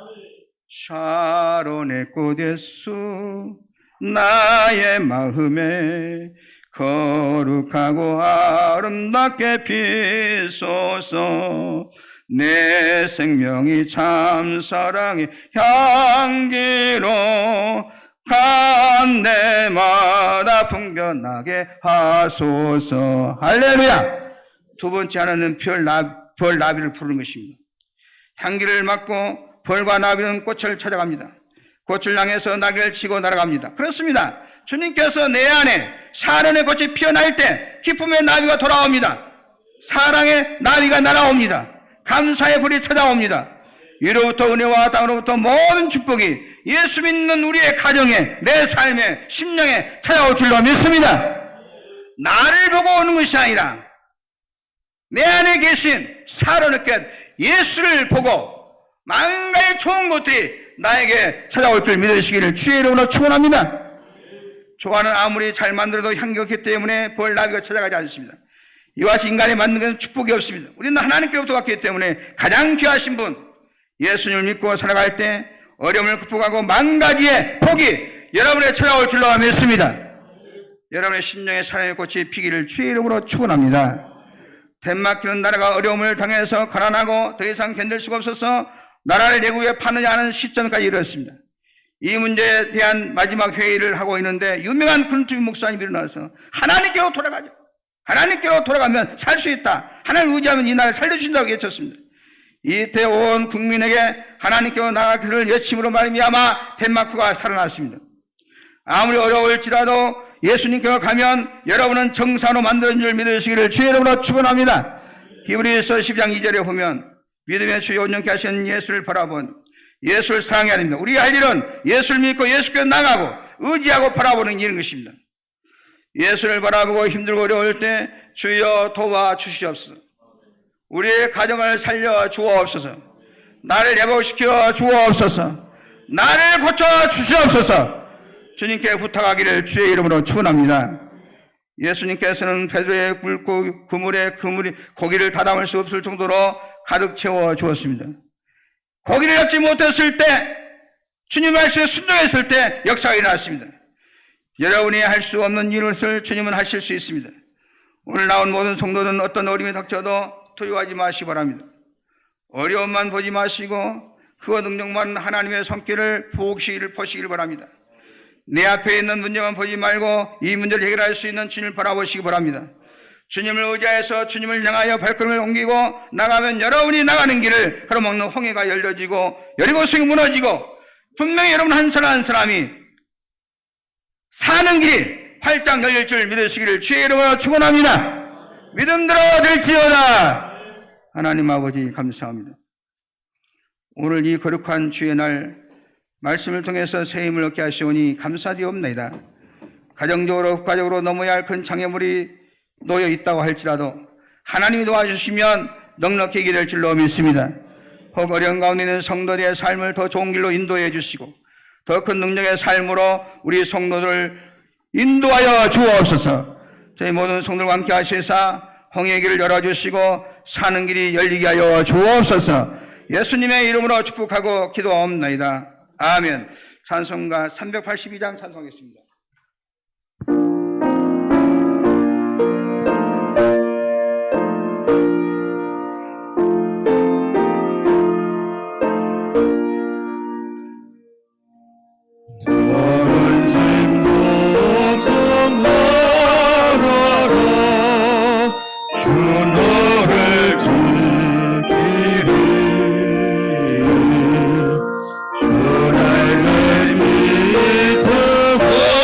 샤론의 꽃 예수 나의 마음에 거룩하고 아름답게 피소서. 내 생명이 참 사랑의 향기로 간데마다 풍겨나게 하소서. 할렐루야. 두 번째 하나는 벌 나비를 부르는 것입니다. 향기를 맡고 벌과 나비는 꽃을 찾아갑니다. 꽃을 향해서 날개를 치고 날아갑니다. 그렇습니다. 주님께서 내 안에 사랑의 꽃이 피어날 때 기쁨의 나비가 돌아옵니다. 사랑의 나비가 날아옵니다. 감사의 불이 찾아옵니다. 위로부터 은혜와 땅으로부터 모든 축복이 예수 믿는 우리의 가정에, 내 삶에, 심령에 찾아올 줄로 믿습니다. 나를 보고 오는 것이 아니라 내 안에 계신 사랑의 꽃 예수를 보고 만가의 좋은 것들이 나에게 찾아올 줄 믿으시기를 주의 이름으로 축원합니다. 조화는 아무리 잘 만들어도 향기 없기 때문에 벌나비가 찾아가지 않습니다. 이와 같이 인간이 만든 것은 축복이 없습니다. 우리는 하나님께로부터 왔기 때문에 가장 귀하신 분 예수님을 믿고 살아갈 때 어려움을 극복하고 만 가지의 복이 여러분에게 찾아올 줄로 믿습니다. 여러분의 심령의 사랑의 꽃이 피기를 주의 이름으로 축원합니다. 덴마크는 나라가 어려움을 당해서 가난하고 더 이상 견딜 수가 없어서 나라를 내국에 파느냐 하는 시점까지 이르렀습니다. 이 문제에 대한 마지막 회의를 하고 있는데 유명한 크룬트비 목사님이 일어나서 하나님께로 돌아가죠. 하나님께로 돌아가면 살 수 있다. 하나님을 의지하면 이 나라를 살려주신다고 외쳤습니다. 이때 온 국민에게 하나님께로 나아가기를 외침으로 말미암아 덴마크가 살아났습니다. 아무리 어려울지라도 예수님께로 가면 여러분은 정사로 만드는 줄 믿으시기를 주의 이름으로 축원합니다. 히브리서 12장 2절에 보면 믿음의 주여 온전케 하신 예수를 바라본 예수를 사랑해야 됩니다. 우리 할 일은 예수를 믿고 예수께로 나가고 의지하고 바라보는 일인 것입니다. 예수를 바라보고 힘들고 어려울 때 주여 도와주시옵소서. 우리의 가정을 살려 주옵소서. 나를 회복시켜 주옵소서. 나를 고쳐 주시옵소서. 주님께 부탁하기를 주의 이름으로 축원합니다. 예수님께서는 베드로의 그물에 고기를 다 담을 수 없을 정도로 가득 채워 주었습니다. 고기를 잡지 못했을 때, 주님 말씀에 순종했을 때 역사가 일어났습니다. 여러분이 할 수 없는 일을 주님은 하실 수 있습니다. 오늘 나온 모든 성도는 어떤 어려움이 닥쳐도 두려워하지 마시기 바랍니다. 어려움만 보지 마시고 그 능력만 하나님의 손길을 보시길 바랍니다. 내 앞에 있는 문제만 보지 말고 이 문제를 해결할 수 있는 주님을 바라보시기 바랍니다. 주님을 의지해서 주님을 향하여 발걸음을 옮기고 나가면 여러분이 나가는 길을 가로막는 홍해가 열려지고 여리고성이 무너지고 분명히 여러분 한 사람 한 사람이 사는 길이 활짝 열릴 줄 믿으시기를 주의 이름으로 축원합니다. 믿음대로 될지어다. 하나님 아버지 감사합니다. 오늘 이 거룩한 주의 날 말씀을 통해서 새 힘을 얻게 하시오니 감사드리옵나이다. 가정적으로 국가적으로 넘어야 할 큰 장애물이 놓여 있다고 할지라도 하나님이 도와주시면 넉넉히 이길 줄로 믿습니다. 혹 어려운 가운데 있는 성도들의 삶을 더 좋은 길로 인도해 주시고 더 큰 능력의 삶으로 우리 성도들을 인도하여 주옵소서. 저희 모든 성도들과 함께 하시사 홍해의 길을 열어주시고 사는 길이 열리게 하여 주옵소서. 예수님의 이름으로 축복하고 기도하옵나이다. 아멘. 찬송가 382장 찬송하겠습니다. 주 너를 지키리 주 나를 믿으소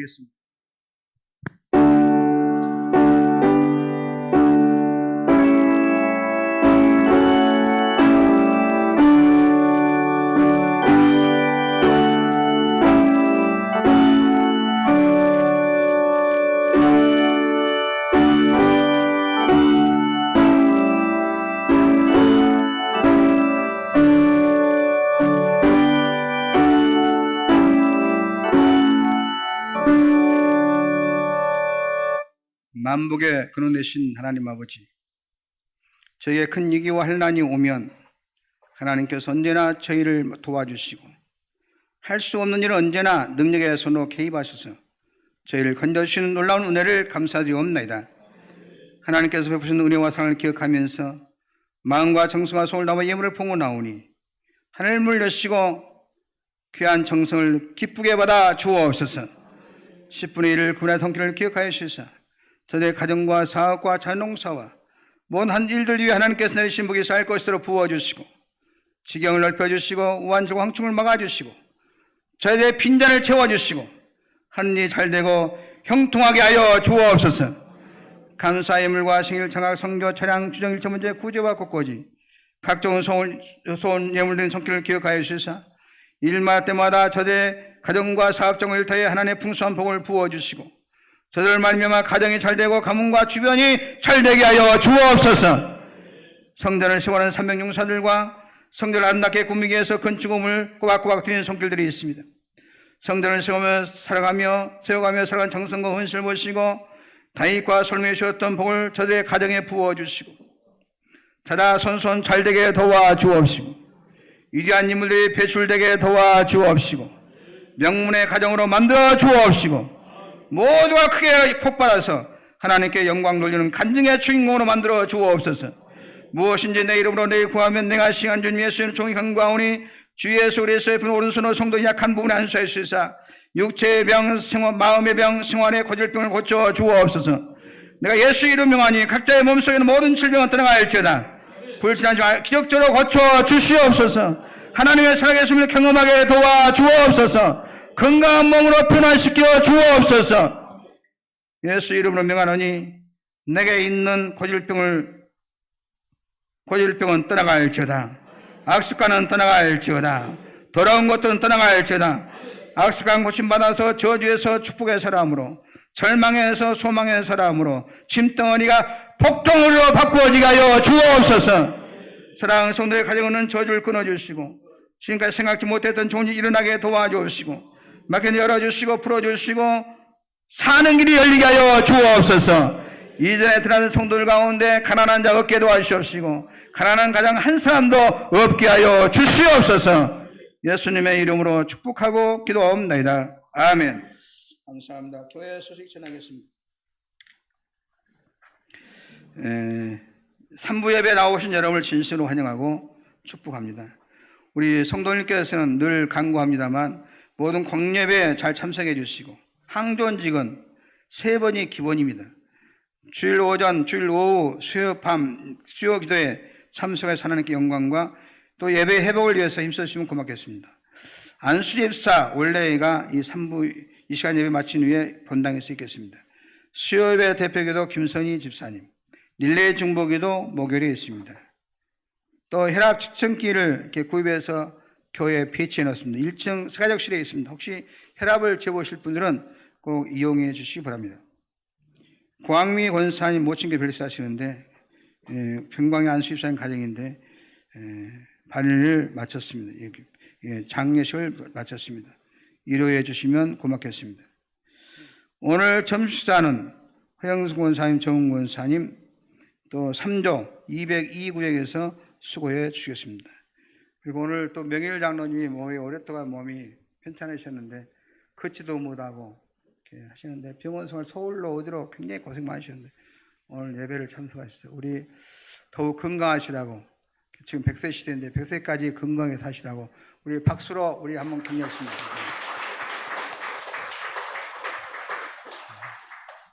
드리겠습니다. 만복의 근원 되신 하나님 아버지, 저희의 큰 위기와 환난이 오면 하나님께서 언제나 저희를 도와주시고 할 수 없는 일은 언제나 능력의 손으로 개입하셔서 저희를 건져주시는 놀라운 은혜를 감사드리옵나이다. 하나님께서 베푸신 은혜와 사랑을 기억하면서 마음과 정성과 손을 담아 예물을 봉헌하오니 하늘을 여시고 귀한 정성을 기쁘게 받아 주옵소서. 10분의 1을 군의 성길을 기억하여 주시사 저들의 가정과 사업과 자농사와 모든 한 일들 위해 하나님께서 내리신 복이 쌓일 것으로 부어주시고 지경을 넓혀주시고 우한적 황충을 막아주시고 저희들의 빈잔을 채워주시고 하는 일이 잘되고 형통하게 하여 주옵소서. 감사 예물과 생일 장학 성교 차량 주정 일처 문제 구제와 곳곳이 각종 소원 예물된 성길을 기억하여 주시사 일마다 때마다 저들의 가정과 사업정을 일터에 하나님의 풍성한 복을 부어주시고 저들 말미암아 가정이 잘되고 가문과 주변이 잘되게 하여 주옵소서. 성전을 세워가는 300용사들과 성전을 아름답게 꾸미기 위해서 건축음을 꼬박꼬박 드리는 손길들이 있습니다. 성전을 세워가며 살아간 정성과 헌신을 보시고 다윗과 솔로몬이 주었던 복을 저들의 가정에 부어주시고 자자손손 잘되게 도와주옵시고 위대한 인물들이 배출되게 도와주옵시고 명문의 가정으로 만들어 주옵시고 모두가 크게 복받아서 하나님께 영광 돌리는 간증의 주인공으로 만들어 주옵소서. 무엇인지 내 이름으로 내일 구하면 내가 시간 주님 예수의 종이 간구하오니 주 예수 그리스도의 분 오른손으로 성도 약한 부분에 안수해 주시사 육체의 병, 마음의 병, 생활의 고질병을 고쳐 주옵소서. 내가 예수 이름 명하니 각자의 몸속에 있는 모든 질병은 떠나갈지어다. 불신하지 기적적으로 고쳐 주시옵소서. 하나님의 살아계심을 경험하게 도와 주옵소서. 건강한 몸으로 변화시켜 주옵소서. 예수 이름으로 명하노니 내게 있는 고질병은 떠나갈지어다. 악습관은 떠나갈지어다. 더러운 것들은 떠나갈지어다. 악습관 고침받아서 저주에서 축복의 사람으로 절망에서 소망의 사람으로 짐덩어리가 복통으로 바꾸어지게 하여 주옵소서. 사랑하는 성도의 가정은 저주를 끊어주시고 지금까지 생각지 못했던 좋은 일이 일어나게 도와주시고 막힌 열어주시고 풀어주시고 사는 길이 열리게 하여 주옵소서. 이전에 드러난 성도들 가운데 가난한 자 없게 도와주시옵시고 가난한 가정 한 사람도 없게 하여 주시옵소서. 예수님의 이름으로 축복하고 기도하옵나이다. 아멘. 감사합니다. 교회 소식 전하겠습니다. 3부 예배 나오신 여러분을 진심으로 환영하고 축복합니다. 우리 성도님께서는 늘 간구합니다만 모든 공예배에 잘 참석해 주시고 항존직은 3번이 기본입니다. 주일 오전, 주일 오후, 수요 밤, 수요 기도에 참석해서 하나님께 영광과 또 예배 회복을 위해서 힘써주시면 고맙겠습니다. 안수집사 원래가 이 3부 이 시간 예배 마친 후에 본당에서 있겠습니다. 수요 예배 대표기도 김선희 집사님, 릴레이 중보기도 목요일에 있습니다. 또 혈압 측정기를 이렇게 구입해서 교회에 배치해 놨습니다. 1층 사가족실에 있습니다. 혹시 혈압을 재보실 분들은 꼭 이용해 주시기 바랍니다. 고학미 권사님 모친교 별세 하시는데 평광의 안수집사님 가정인데 반일을 마쳤습니다. 장례식을 마쳤습니다. 위로해 주시면 고맙겠습니다. 오늘 점식사는 허영수 권사님, 정훈 권사님 또 3조 202구역에서 수고해 주시겠습니다. 그리고 오늘 또 명일 장로님이 오랫동안 몸이 편찮으셨는데 걷지도 못하고 이렇게 하시는데 병원 생활 서울로 어디로 굉장히 고생 많으셨는데 오늘 예배를 참석하셨어요. 우리 더욱 건강하시라고 지금 100세 시대인데 100세까지 건강하게 사시라고 우리 박수로 우리 한번 격려하십니다.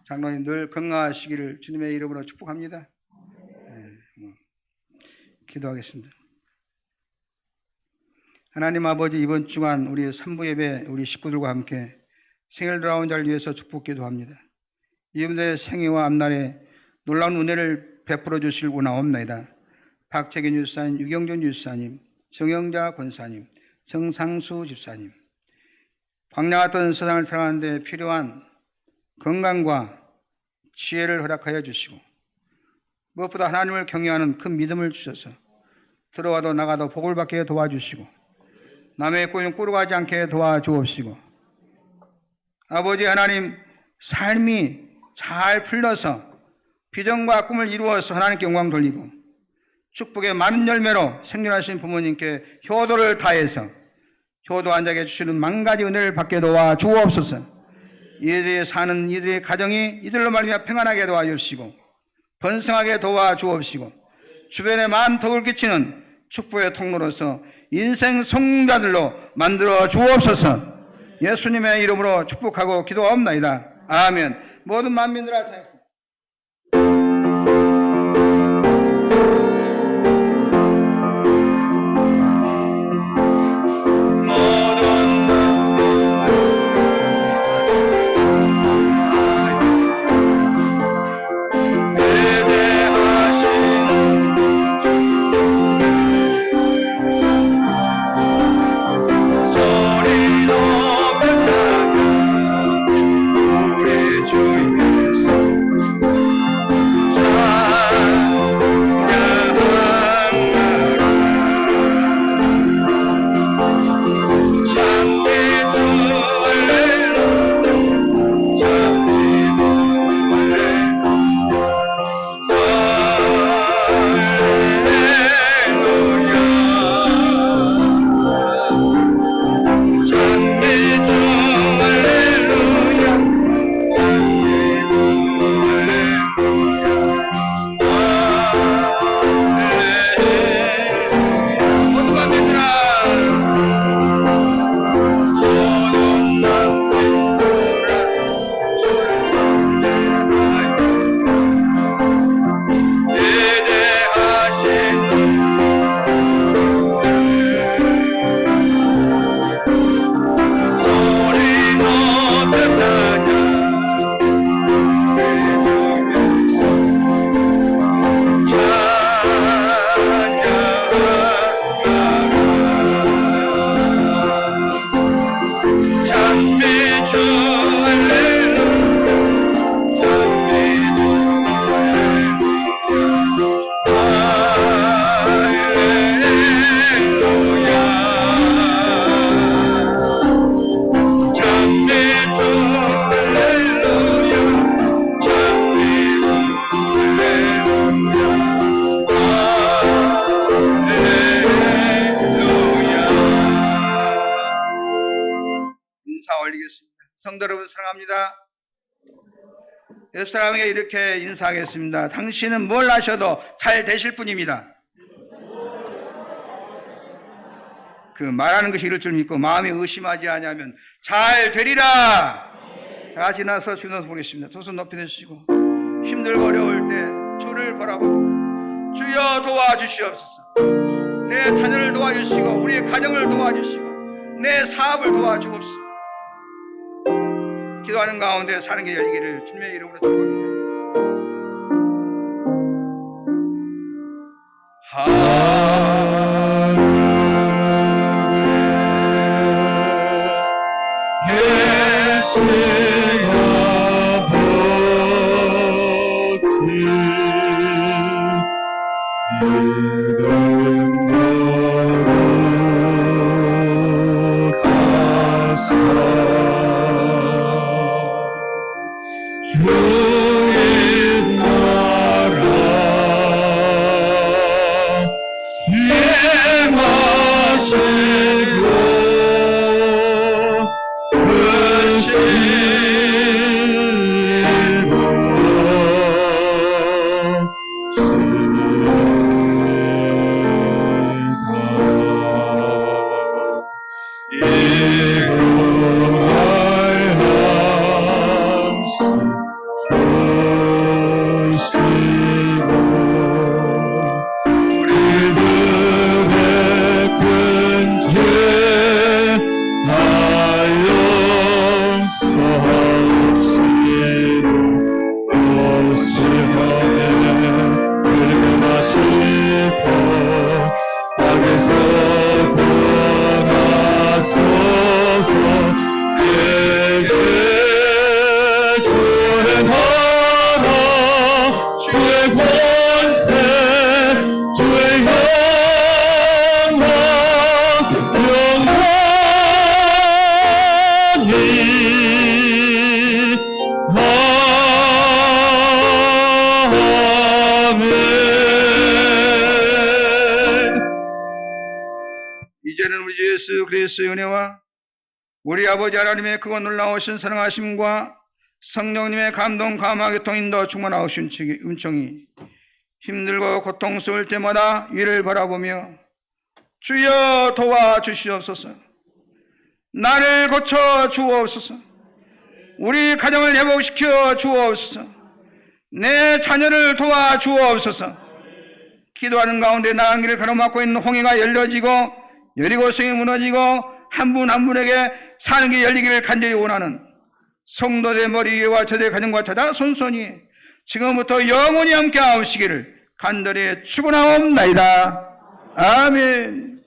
장로님 늘 건강하시기를 주님의 이름으로 축복합니다. 기도하겠습니다. 하나님 아버지 이번 주간 우리 3부 예배 우리 식구들과 함께 생일 돌아온 자를 위해서 축복 기도합니다. 이분들의 생애와 앞날에 놀라운 은혜를 베풀어 주실 원하옵나이다. 박태균 유사님, 유경준 유사님, 정영자 권사님, 정상수 집사님, 광야 같은 세상을 살아가는 데 필요한 건강과 지혜를 허락하여 주시고 무엇보다 하나님을 경외하는 큰 믿음을 주셔서 들어와도 나가도 복을 받게 도와주시고 남의 꼬리는 꾸러가지 않게 도와주옵시고 아버지 하나님 삶이 잘 풀려서 비전과 꿈을 이루어서 하나님께 영광 돌리고 축복의 많은 열매로 생존하신 부모님께 효도를 다해서 효도 안작해 주시는 만 가지 은혜를 받게 도와주옵소서. 이들이 사는 이들의 가정이 이들로 말미암아 평안하게 도와주시고 번성하게 도와주옵시고 주변에 많은 덕을 끼치는 축복의 통로로서 인생 성공자들로 만들어 주옵소서. 예수님의 이름으로 축복하고 기도하옵나이다. 아멘. 모든 만민들아 잘 성도 여러분 사랑합니다. 옆 사람에게 이렇게 인사하겠습니다. 당신은 뭘 하셔도 잘 되실 분입니다. 그 말하는 것이 이럴 줄 믿고 마음이 의심하지 아니하면 잘 되리라. 다 지나서 주님을 보겠습니다. 두 손 높이 드시고 힘들고 어려울 때 주를 바라보고 주여 도와주시옵소서. 내 자녀를 도와주시고 우리의 가정을 도와주시고 내 사업을 도와주옵소서. 기도하는 가운데 사는 게 열리기를 주님의 이름으로 축복합니다. 주의 나라 행하시고 그 예수 그리스도의 은혜와 우리 아버지 하나님의 크고 놀라우신 사랑하심과 성령님의 감동 감화 교통 인도 충만하신 은총이 힘들고 고통스러울 때마다 이를 바라보며 주여 도와주시옵소서. 나를 고쳐 주옵소서. 우리 가정을 회복시켜 주옵소서. 내 자녀를 도와 주옵소서. 기도하는 가운데 나간 길을 가로막고 있는 홍해가 열려지고 여리고성이 무너지고 한 분 한 분에게 사는 게 열리기를 간절히 원하는 성도들 머리 위와 저দের 가정과 자다 손손이 지금부터 영원히 함께 하시기를 간절히 축원하옵나이다. 아멘.